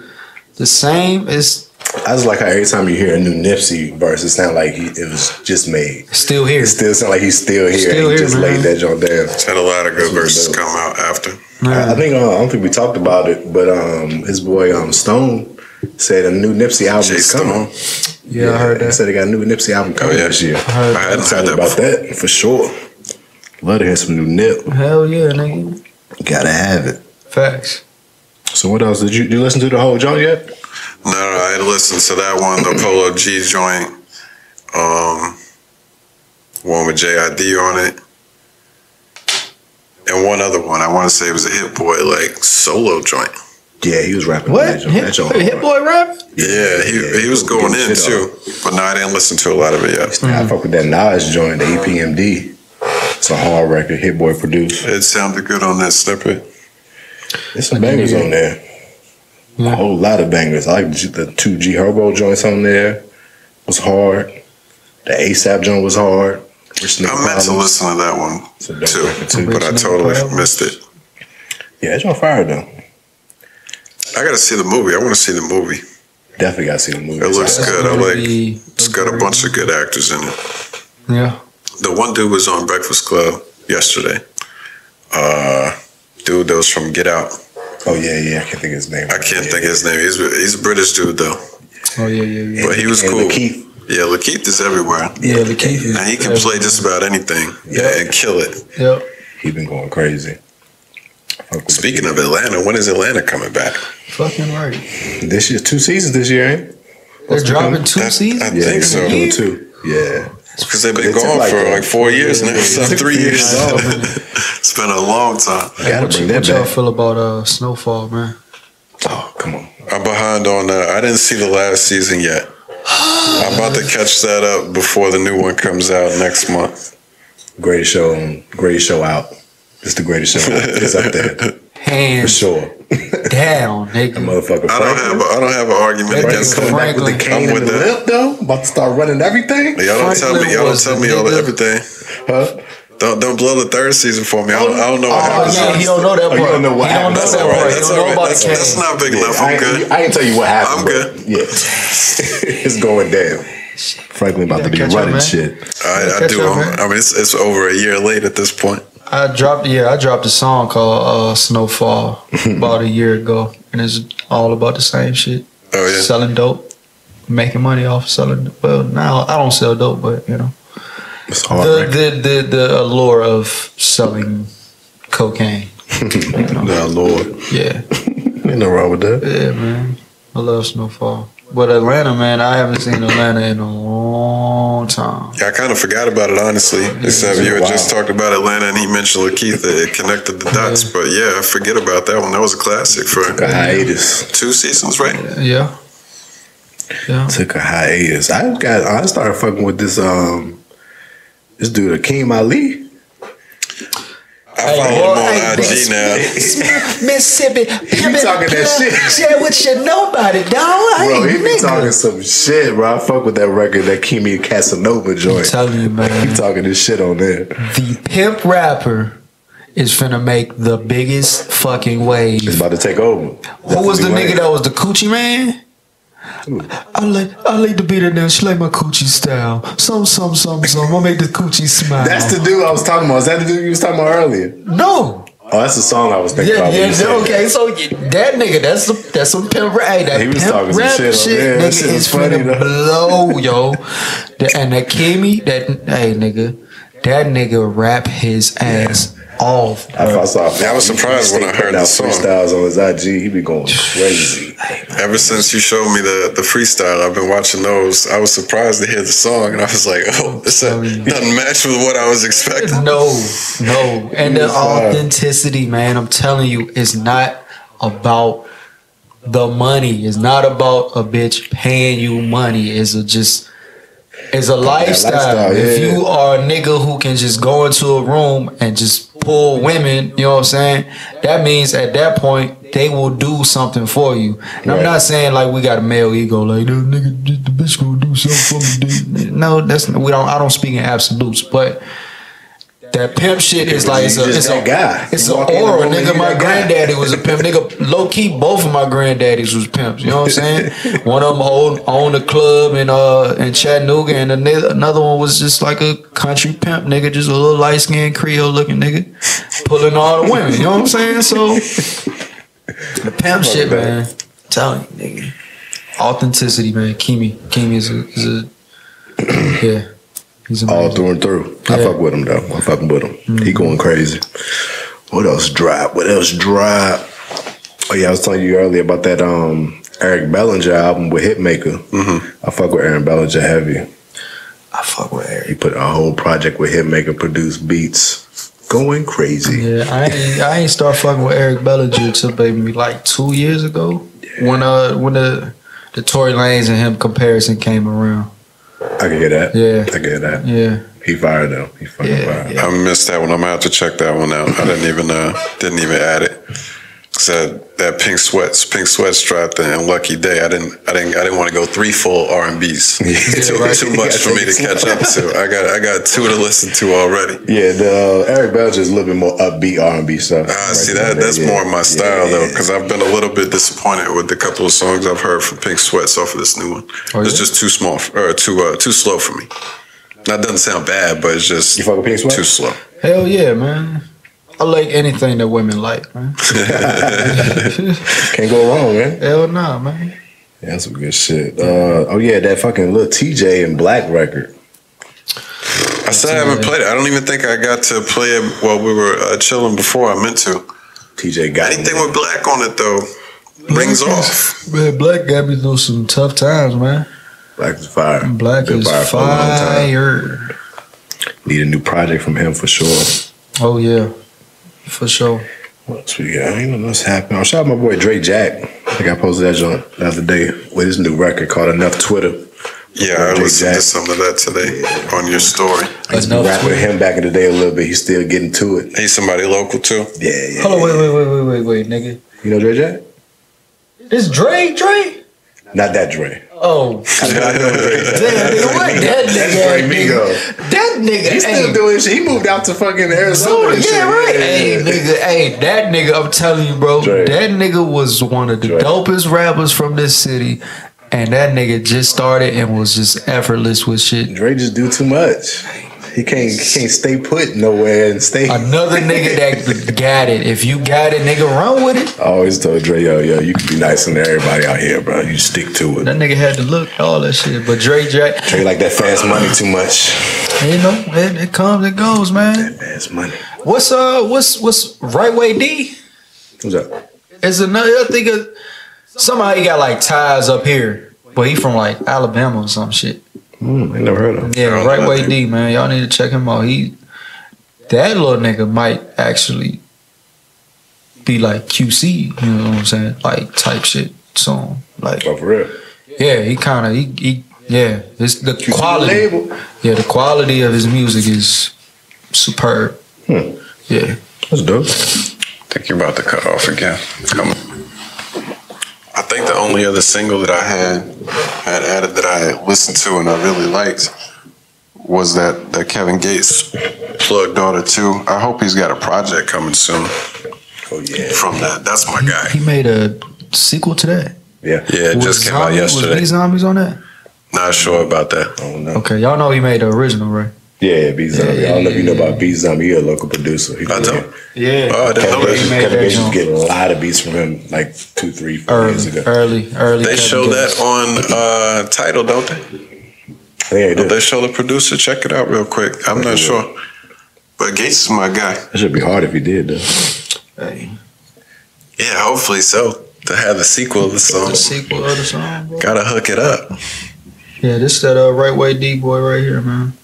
same. I just like how every time you hear a new Nipsey verse, it sounds like it was just made. Still here. It still sounds like he's still here. Still and he just laid that joint down. He's had a lot of good verses come out after. I think I don't think we talked about it, but his boy Stone said a new Nipsey album is coming. Yeah, I heard that. He said they got a new Nipsey album coming this year. I hadn't heard that about that for sure. Love to hear some new Nip. Hell yeah, nigga. Gotta have it. Facts. So what else? Did you listen to the whole joint yet? No, I had listened to that one, the Polo G joint, one with JID on it, and one other one. I want to say it was a Hit Boy like solo joint. Yeah, he was rapping. What? Hit Boy rapping? Yeah, he was going in too, but no, I didn't listen to a lot of it yet. I fuck with that Nas joint, the EPMD. It's a hard record. Hit Boy produced. It sounded good on that snippet. There's some bangers on there. Yeah. A whole lot of bangers. I like the 2 G Herbo joints on there. Was hard. The ASAP joint was hard. I meant to listen to that one too, but I totally missed it. Yeah, it's on fire though. I gotta see the movie. I want to see the movie. Definitely gotta see the movie. It looks good. It's got a bunch of good actors in it. Yeah. The one dude was on Breakfast Club yesterday. Dude that was from Get Out. Oh yeah. I can't think of his name. I can't think of his name. He's a British dude though. Oh yeah. But he was cool. Lakeith. Yeah, Lakeith is everywhere. Yeah, Lakeith is. And he can play just about anything and kill it. Yep. He been going crazy. Speaking of Atlanta, when is Atlanta coming back? Fucking right. This year, 2 seasons this year, ain't it? They're dropping 2 seasons? I think so. Doing 2. Yeah. Because they've been gone for like 4 years now. 3 years. It's been a long time. Gotta bring that back. What y'all feel about Snowfall, man? Oh, come on. I'm behind on that. I didn't see the last season yet. I'm about to catch that up before the new one comes out next month. Greatest show out. It's the greatest show out. It's up there. Hands for sure. Down, nigga. Motherfucker. I don't have an argument against that. With the cane and the lip though, about to start running everything. Y'all don't tell me all everything. Huh? Don't blow the 3rd season for me. I don't know what happens. He don't know that part. You don't know what happens. That's all right. That's not big enough. I'm good. I can tell you what happened. I'm good. Yeah. It's going down. Franklin about to be running shit. I do. I mean, it's over a year late at this point. I dropped a song called Snowfall about a year ago, and it's all about the same shit. Oh yeah, selling dope, making money off selling. Well, now I don't sell dope, but you know, it's hard. The allure of selling cocaine. You know? The allure. Yeah, ain't no wrong with that. Yeah, man, I love Snowfall. But Atlanta, man, I haven't seen Atlanta in a long time. Yeah, I kind of forgot about it, honestly. Except you had just talked about Atlanta and he mentioned Lakeith. It connected the dots. Yeah. But yeah, I forget about that one. That was a classic for a hiatus. 2 seasons, right? Yeah. Took a hiatus. I started fucking with this dude, Akeem Ali. I follow him on IG now. Mississippi, you talking that shit? Share with you nobody, dog. Bro, he be talking some shit, bro. I fuck with that record, that Kimi Casanova joint. I'm telling you, man. He talking this shit on there. The pimp rapper is finna make the biggest fucking wave. It's about to take over. Who was the nigga that was the coochie man? I like the beat her down. She like my coochie style. Some. I make the coochie smile. That's the dude I was talking about. Is that the dude you was talking about earlier? No. Oh, that's the song I was thinking about. Yeah, okay. So that nigga, that's some pimp rap. Hey, that he was pimp talking rap some shit. Nigga is finna blow, yo. And that Kimi, hey nigga, that nigga rap his ass off. I was surprised when I heard the song. Freestyles on his IG, he be going crazy. Ever since you showed me the freestyle, I've been watching those. I was surprised to hear the song, and I was like, "Oh, this doesn't match with what I was expecting." No, and the authenticity, man. I'm telling you, it's not about the money. It's not about a bitch paying you money. It's a lifestyle. If you are a nigga who can just go into a room and just pull women, you know what I'm saying? That means at that point they will do something for you. And I'm not saying like we got a male ego, like the nigga, the bitch gonna do something for me. Dude. No, I don't speak in absolutes, but that pimp shit is like it's an aura, nigga. My granddaddy was a pimp, nigga. Low key, both of my granddaddies was pimps. You know what I'm saying? One of them owned a club in Chattanooga, and another one was just like a country pimp, nigga, just a little light skinned Creole looking nigga, pulling all the women. You know what I'm saying? So the pimp shit, man. I'm telling you, nigga, authenticity, man. Kimi is a yeah. He's all through and through. I fuck with him though. I'm fucking with him. Mm-hmm. He going crazy. What else dropped? Oh yeah, I was telling you earlier about that Eric Bellinger album with Hitmaker. Mm-hmm. I fuck with Aaron Bellinger heavy. I fuck with Eric. He put a whole project with Hitmaker, produced beats, going crazy. Yeah, I ain't start fucking with Eric Bellinger until maybe like 2 years ago. Yeah. When the Tory Lanez and him comparison came around. I can hear that. Yeah. I can hear that. Yeah. He fired though. He fucking fired. Yeah. I missed that one. I'm gonna have to check that one out. I didn't even add it. Said that Pink Sweats dropped and Lucky Day. I didn't want to go 3 full R&Bs. Too much for me to catch up to. I got 2 to listen to already. Yeah, the Eric Bellinger is a little bit more upbeat R&B stuff. See that's more my style though, because I've been a little bit disappointed with the couple of songs I've heard from Pink Sweats off of this new one. It's just too small or too slow for me. That doesn't sound bad, but it's just too slow. Hell yeah, man. I like anything that women like, man. Can't go wrong, man. Hell nah, man. Yeah, that's some good shit. That fucking little TJ and Black record. I still haven't played it. I don't even think I got to play it while we were chilling before I meant to. TJ got anything with Black on it though. Rings off. Man, Black got me through some tough times, man. Black is fire. Black is fire. Need a new project from him for sure. Oh yeah. For sure. What else we got? You know what's happening. Shout out my boy Dre Jack. I think I posted that joint the other day with his new record called Enough Twitter. Yeah, I listened to some of that today on your story. I used to be rapping with him back in the day a little bit. He's still getting to it. He's somebody local too? Yeah. Hold on, wait, nigga. You know Dre Jack? It's Dre? Not that Dre. Oh, I know Dre. Damn, nigga, what that nigga? That's Dre Migo. That nigga, he's still doing shit. He moved out to fucking Arizona. Yeah, right. Hey, nigga, that nigga, I'm telling you, bro, Dre. That nigga was one of the dopest rappers from this city. And that nigga just started and was just effortless with shit. Dre just do too much. He can't stay put nowhere and stay. Another nigga that got it. If you got it, nigga, run with it. I always told Dre, yo, you can be nice to everybody out here, bro. You stick to it. That nigga had to look, all that shit. But Dre like that fast money too much. You know, it comes and goes, man. That fast money. What's Right Way D? What's up? It's another. I think somehow he got like ties up here, but he from like Alabama or some shit. I never heard of him. Yeah, Right Way D, man. Y'all need to check him out. That little nigga might actually be like QC, you know what I'm saying? Like type shit song. Like, oh, for real? Yeah, it's the QC quality. Label. Yeah, the quality of his music is superb. Yeah. That's dope. I think you're about to cut off again. Come on. I think the only other single that I had added that I listened to and I really liked was that Kevin Gates Plug Daughter 2. I hope he's got a project coming soon. Oh yeah. From that. That's my guy. He made a sequel to that. Yeah. Yeah, it just came out yesterday. Was B-Zombies on that? Not sure about that. I don't know. Okay, y'all know he made the original, right? Yeah, B-Zombie. I don't know if you know about B-Zombie. He's a local producer. I don't. Yeah. Oh, I didn't know that. Kevin Gates was getting a lot of beats from him like 2, 3, 4 years ago. Early. They show that on Tidal, don't they? Yeah, they show the producer. Check it out real quick. I'm not sure. But Gates is my guy. It should be hard if he did, though. Hey. Yeah, hopefully so. To have the sequel of the song. The sequel of the song, bro. Gotta hook it up. Yeah, this that Right Way D boy right here, man.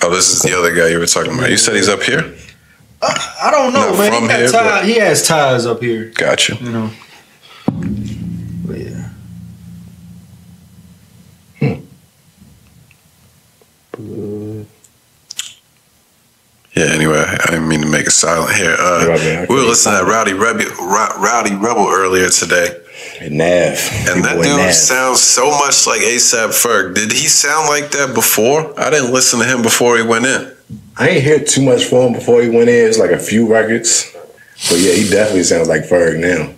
Oh, this is the other guy you were talking about. You said he's up here? I don't know, Not man. from here, He has ties up here. Gotcha. You know. But yeah. Yeah, anyway, I didn't mean to make it silent here. We were listening to Rowdy Rebel earlier today. And Nav. And that dude sounds so much like A$AP Ferg. Did he sound like that before? I didn't listen to him before he went in. I ain't hear too much from him before he went in. It's like a few records. But yeah, he definitely sounds like Ferg now.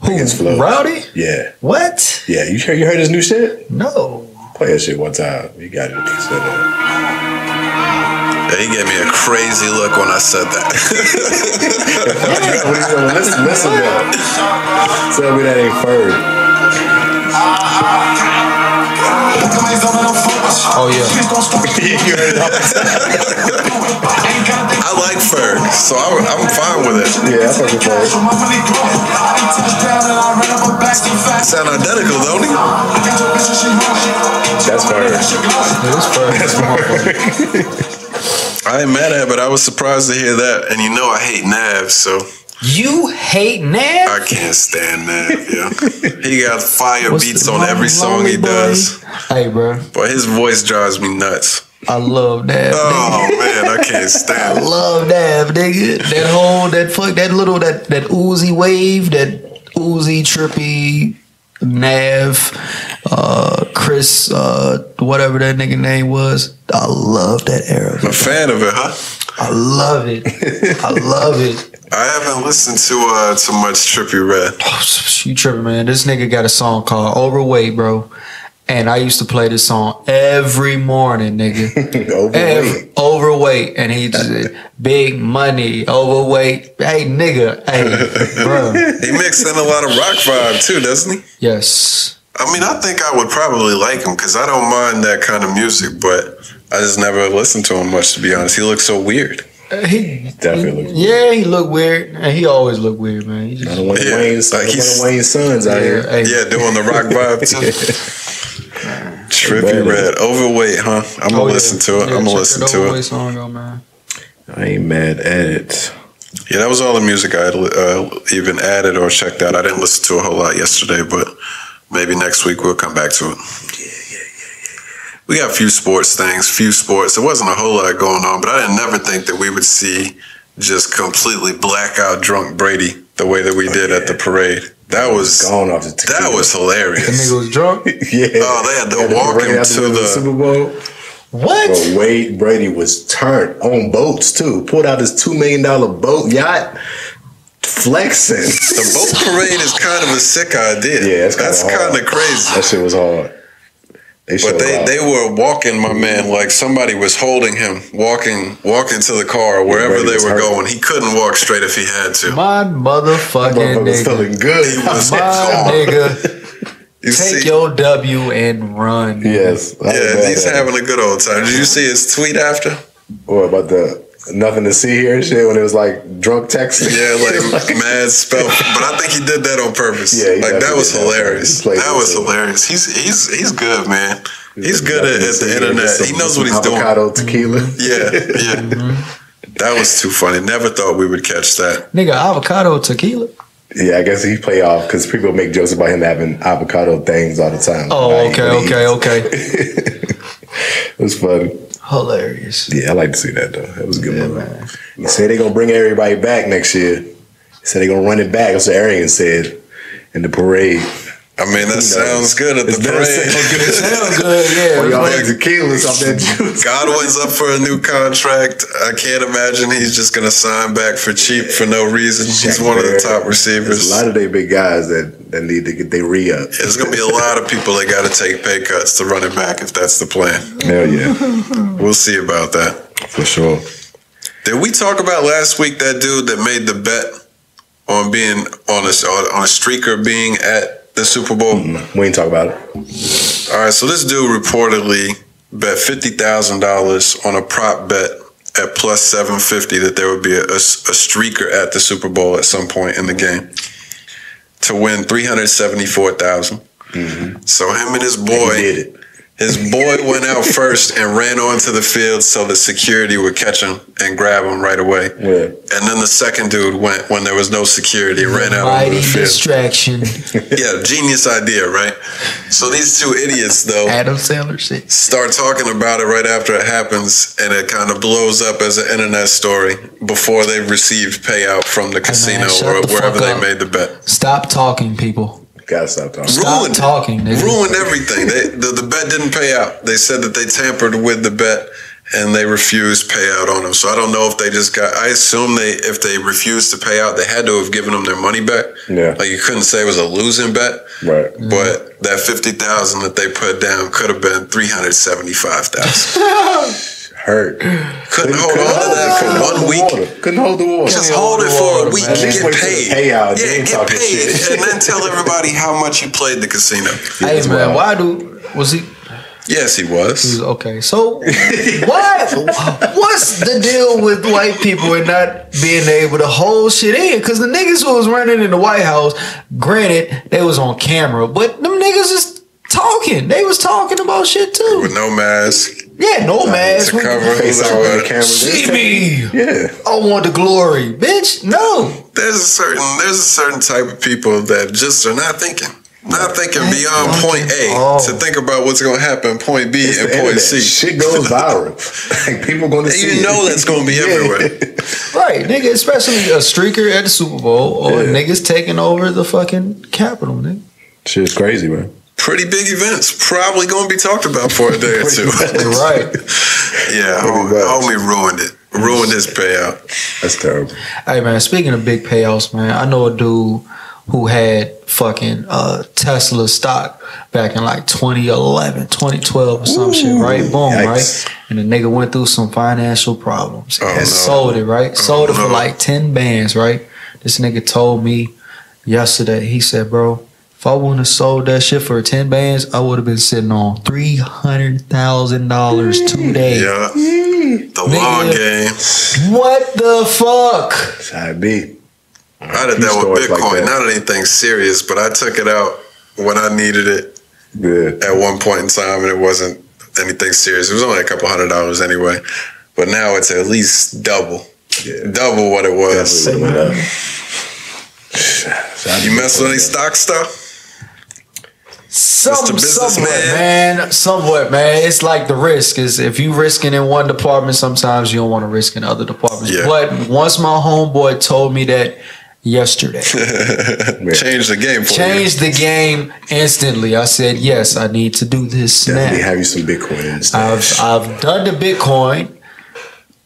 Who? Rowdy? Yeah. What? Yeah, you heard his new shit? No. Play that shit one time. You got it. Yeah, he gave me a crazy look when I said that. listen though. Tell me that ain't Ferg. Oh yeah. I like Ferg, so I'm fine with it. Yeah, I fuck with Ferg. Sound identical, don't he? That's Ferg. That's Ferg. I ain't mad at it, but I was surprised to hear that. And you know I hate Nav, so. You hate Nav? I can't stand Nav, yeah. He got fire beats on every song he does. Hey, bro. But his voice drives me nuts. I love Nav. Oh, man, I can't stand it. I love Nav, nigga. That Uzi wave, that Uzi trippy Nav, Chris, whatever that nigga name was. I love that era. A fan of it, huh? I love it. I love it. I haven't listened to much Trippie Redd. Oh, you tripping, man. This nigga got a song called Overweight, bro. And I used to play this song every morning, nigga. Overweight. And he just said, big money, overweight. Hey, nigga. Hey, bro. He mixed in a lot of rock vibe, too, doesn't he? Yes. I mean, I think I would probably like him because I don't mind that kind of music, but I just never listened to him much, to be honest. He looks so weird. He definitely looks weird. Yeah, he look weird. And he always look weird, man. He just, one of Wayne's sons out here. Hey. Yeah, doing the rock vibe, too. Trippie Redd. Overweight, huh? I'm going to listen to it. I'm going to listen to it. Song out, man. I ain't mad at it. Yeah, that was all the music I had even added or checked out. I didn't listen to a whole lot yesterday, but maybe next week we'll come back to it. We got a few sports things, There wasn't a whole lot going on, but I didn't never think that we would see just completely blackout drunk Brady the way that we did at the parade. That was gone off the tequila. That was hilarious. The nigga was drunk? Yeah. Oh, they had to walk him to the Super Bowl. What? Bro, Wade Brady was turned on boats too. Pulled out his $2 million boat yacht. Flexing. The boat parade is kind of a sick idea. Yeah, that's kind of crazy. That shit was hard. They were walking, my man, like somebody was holding him, walking to the car, wherever they were going. He couldn't walk straight if he had to. My motherfucking was feeling good. He was nigga. Take your W and run. Yes. Yeah, he's having a good old time. Did you see his tweet after? What about the nothing to see here and shit when it was like drunk texting? Yeah, like mad spell. But I think he did that on purpose. Yeah, like that was hilarious. That was hilarious. He's good, man. He's good at the internet. He knows what he's doing. Avocado tequila. Yeah. That was too funny. Never thought we would catch that. Nigga, avocado tequila. Yeah, I guess he play off because people make jokes about him having avocado things all the time. Oh, okay. It was funny. Hilarious. Yeah, I like to see that though. That was a good movie. Man. He said they're gonna bring everybody back next year. He said they're gonna run it back. That's what Arians said in the parade. I mean, that sounds good at the parade. It sounds good, yeah. Y'all like tequilas off that juice. Godwin's up for a new contract. I can't imagine he's just going to sign back for cheap for no reason. He's one of the top receivers. There's a lot of they big guys that need to get their re-up. There's going to be a lot of people that got to take pay cuts to run it back if that's the plan. Hell yeah. We'll see about that. For sure. Did we talk about last week that dude that made the bet on being on a streaker being at the Super Bowl? We ain't talk about it. All right, so this dude reportedly bet $50,000 on a prop bet at plus 750 that there would be a streaker at the Super Bowl at some point in the game to win $374,000. So him and his boy. His boy went out first and ran onto the field so the security would catch him and grab him right away. Yeah. And then the second dude went when there was no security and ran out onto the field. Distraction. Yeah, genius idea, right? So these two idiots, though, Adam Sandler shit, start talking about it right after it happens, and it kind of blows up as an internet story before they've received payout from the casino or wherever they made the bet. Stop talking, people. Gotta stop talking. Stop talking, nigga. Ruined everything. The bet didn't pay out. They said that they tampered with the bet and they refused payout on them. So I don't know if they just got. I assume if they refused to pay out, they had to have given them their money back. Yeah. Like you couldn't say it was a losing bet. Right. But that $50,000 that they put down could have been $375,000. Hurt. Couldn't hold on to that for 1 week. Couldn't hold the water. Just hold it for a week. You get paid. Yeah, get paid. And then tell everybody how much you played the casino. Hey, man, was he? Yes, he was. Okay, so what's the deal with white people and not being able to hold shit in? Because the niggas who was running in the White House, granted, they was on camera, but them niggas just talking. They was talking about shit too. With no mask. Yeah, no mask. To cover the camera. See me. Yeah. I want the glory. Bitch, no. There's a certain type of people that just are not thinking. Not thinking beyond point A to think about what's going to happen point B and point C. Shit goes viral. Like, people going to see it. You know that's going to be everywhere. Right, nigga, especially a streaker at the Super Bowl or niggas taking over the fucking Capitol, nigga. Shit's crazy, man. Pretty big events. Probably going to be talked about for a day or two. Right. Yeah, homie ruined it. Ruined his payout. That's terrible. Hey, man, speaking of big payouts, man, I know a dude who had fucking Tesla stock back in like 2011, 2012 or some shit, right? Boom, yikes. Right? And the nigga went through some financial problems and sold it, right? Sold it for like 10 bands, right? This nigga told me yesterday, he said, bro, if I wouldn't have sold that shit for 10 bands, I would have been sitting on $300,000 today. Yeah. The long game. What the fuck? That's how it be. I did that with Bitcoin. Like not anything serious, but I took it out when I needed it at one point in time, and it wasn't anything serious. It was only a couple $100 anyway. But now it's at least double. Yeah. Double what it was. You mess with any stock stuff? Somewhat, man. It's like the risk is if you risking in one department, sometimes you don't want to risk in other departments. Yeah. But once my homeboy told me that yesterday, changed the game for Changed the game instantly. I said, yes, I need to do this. Definitely have you some Bitcoin in the stash. I've done the Bitcoin,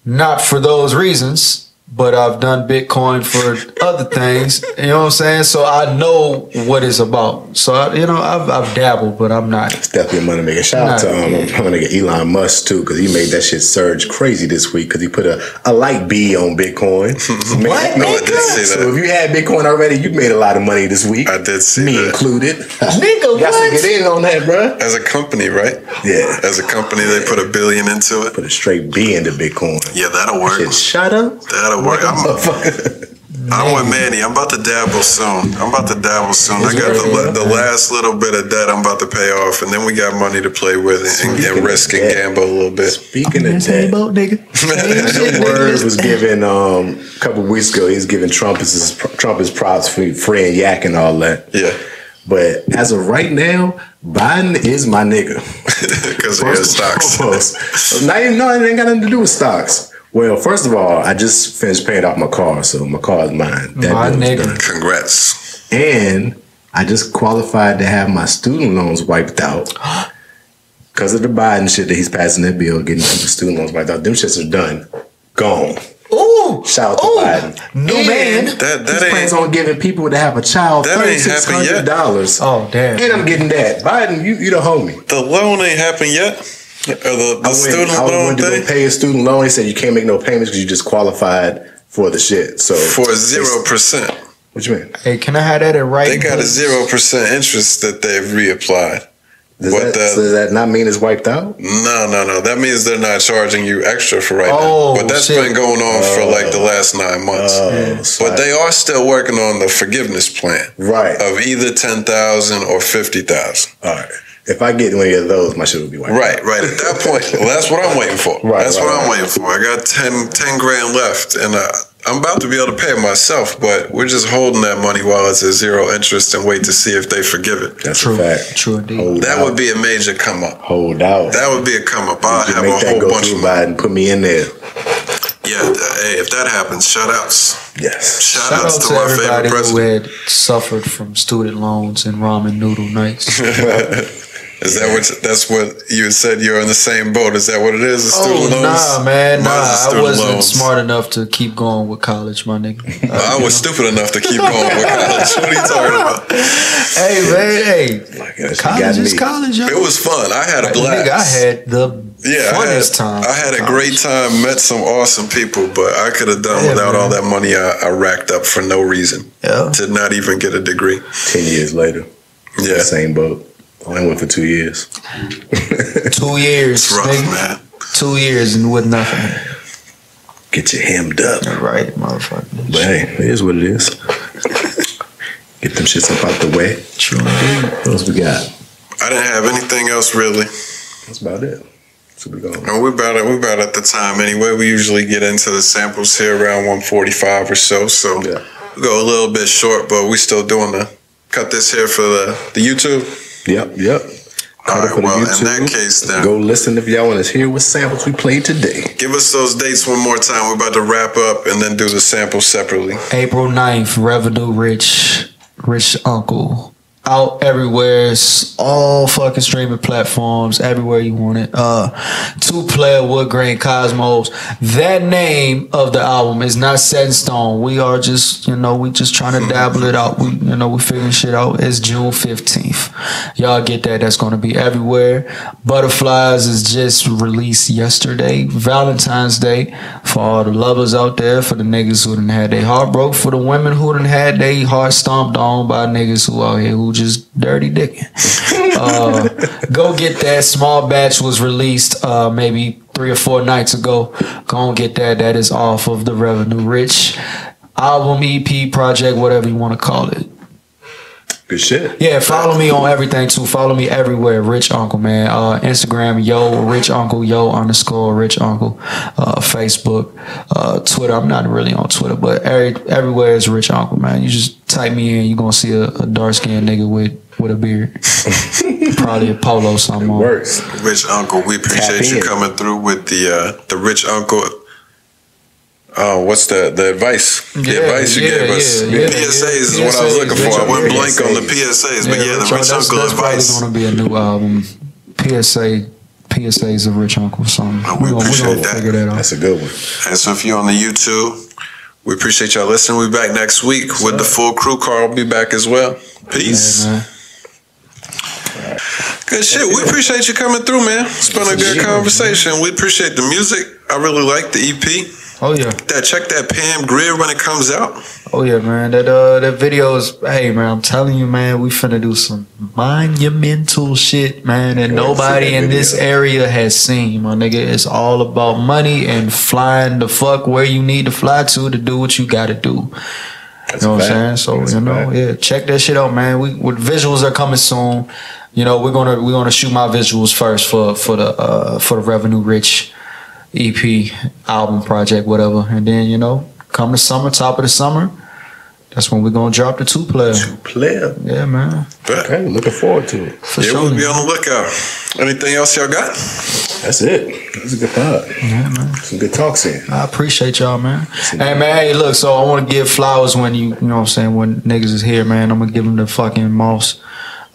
not for those reasons. But I've done Bitcoin for other things, you know what I'm saying? So I know what it's about. So, I've dabbled, but I'm not. It's definitely a money maker. Shout out to my nigga Elon Musk, too, because he made that shit surge crazy this week because he put a light B on Bitcoin. What? No, I did see that. So if you had Bitcoin already, you made a lot of money this week. I did see Me that. included. Nigga, what? Got to get in on that, bro. As a company, right? Yeah. As a company, they put $1 billion into it. Put a straight B into Bitcoin. Yeah, that'll work. Shit, shut up. That'll work. I'm with Manny. I'm about to dabble soon. I got the last little bit of debt I'm about to pay off, and then we got money to play with and risk and gamble a little bit. Speaking of debt, the word was given a couple weeks ago. He's giving Trump his props for free and yak and all that. Yeah. But as of right now, Biden is my nigga. Because he has stocks. It ain't got nothing to do with stocks. Well, first of all, I just finished paying off my car, so my car is mine. My nigga. Congrats. And I just qualified to have my student loans wiped out because of the Biden shit that he's passing that bill, getting people's student loans wiped out. Them shits are done. Gone. Ooh. Shout out to Biden. New man. That plans on giving people that have a child $3,600. Oh, damn. And I'm getting that. Biden, you the homie. The loan ain't happened yet? The student loan I went to go pay a student loan. He said you can't make no payments because you just qualified for the shit. So for 0%. What you mean? Hey, can I have that in writing? They got a 0% interest that they've reapplied. Does that not mean it's wiped out? No. That means they're not charging you extra for right now. But that's been going on for like the last 9 months. But they are still working on the forgiveness plan. Right. Of either 10,000 or 50,000. All right. If I get any of those, my shit will be wiped. Right. At that point, well, that's what I'm waiting for. That's what I'm waiting for. I got 10 grand left, and I'm about to be able to pay it myself, but we're just holding that money while it's at zero interest and wait to see if they forgive it. That's a fact. True indeed. That would be a major come up. Hold out. That would be a come up. I'll have a whole bunch of money and put me in there. Yeah, hey, if that happens, shout outs. Yes. Shout outs to my favorite president who had suffered from student loans and ramen noodle nights. Is that that's what you said? You're in the same boat. Is that what it is? Student loans? Nah, man. I wasn't smart enough to keep going with college, my nigga. I was stupid enough to keep going with college. What are you talking about? Hey, man, college is college, yo. It was fun. I had a blast. Nigga, I had the funnest time. I had a great time, met some awesome people, but I could have done without all that money I racked up for no reason. Yeah. To not even get a degree. 10 years later. Yeah. Same boat. I went for 2 years. 2 years. It's rough, nigga. man. 2 years and with nothing. Get you hemmed up. Right, motherfucker. But hey, it is what it is. Get them shits up out the way. True indeed. What else we got? I didn't have anything else really. That's about it. So we going. And we're about at the time anyway. We usually get into the samples here around 1:45 or so. So we go a little bit short, but we still doing the cut this here for the YouTube. Yep. All right, well, in that case, then go listen if y'all want to hear what samples we played today. Give us those dates one more time. We're about to wrap up and then do the samples separately. April 9th, Revenue Rich Uncle. Out everywhere. It's all fucking streaming platforms, everywhere you want it. Too Playa, Wood Grain, Cosmos. That name of the album is not set in stone. We are just, we just trying to dabble it out. We figuring shit out. It's June 15th. Y'all get that. That's going to be everywhere. Butterflies is just released yesterday, Valentine's Day, for all the lovers out there, for the niggas who done had their heart broke, for the women who done had their heart stomped on by niggas who out here who just dirty dicking. Go get that. Small batch was released maybe 3 or 4 nights ago. Go and get that. That is off of the Revenue Rich album, EP, project, whatever you want to call it. Good shit. Yeah, follow me on everything too. Follow me everywhere, Rich Uncle, man. Instagram, Rich Uncle, _Rich Uncle. Facebook, Twitter. I'm not really on Twitter, but everywhere is Rich Uncle, man. You just type me in, you're gonna see a dark skinned nigga with a beard. Probably a polo something on. Works. Rich Uncle, we appreciate you coming through with the Rich Uncle. What's the advice? The advice you gave us. PSAs is what I was looking for. I went blank on the PSAs, but the Rich Uncle advice. That's going to be a new album. PSAs of Rich Uncle song. We appreciate that. Figure that out. That's a good one. And so if you're on the YouTube, we appreciate y'all listening. We'll be back next week with the full crew. Carl will be back as well. Peace. Man. Good shit. We appreciate you coming through, man. It's been a good conversation. We appreciate the music. I really like the EP. Oh yeah. Check that Pam Grier when it comes out. Oh yeah, man. That video is, hey man, I'm telling you, man, we finna do some monumental shit, man, that nobody in this area has seen, my nigga. It's all about money and flying the fuck where you need to fly to do what you gotta do. You know what I'm saying? So check that shit out, man. With visuals are coming soon. We're gonna shoot my visuals first for the Revenue Rich EP, album, project, whatever. And then, come the summer, top of the summer, that's when we're going to drop the Too Playa. Too Playa. Yeah, man. Okay, looking forward to it. For sure. We'll be on the lookout. Anything else y'all got? That's it. That's a good pod. Yeah, man. Some good talks here. I appreciate y'all, man. Hey, man, look, so I want to give flowers when you know what I'm saying, when niggas is here, man. I'm going to give them the fucking moss.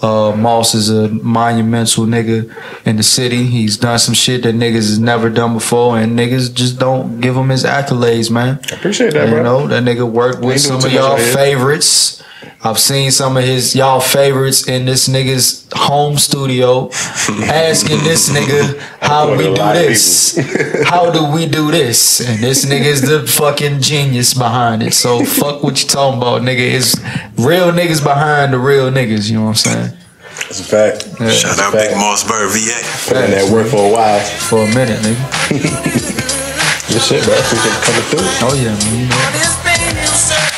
Moss is a monumental nigga in the city. He's done some shit that niggas has never done before, and niggas just don't give him his accolades, man. I appreciate that, bro. That nigga worked with some of y'all favorites. I've seen some of y'all favorites in this nigga's home studio asking this nigga how we do this. How do we do this? And this nigga's the fucking genius behind it. So fuck what you talking about, nigga. It's real niggas behind the real niggas, you know what I'm saying? That's a fact. Yeah. Shout out Big Mossberg, VA. Put in that work for a while. For a minute, nigga. Good shit, bro. Appreciate you coming through. Oh, yeah, man. You know.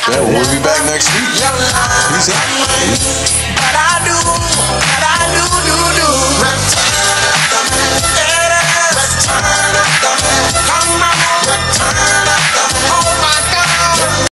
Yeah, we'll be back next week. Peace out.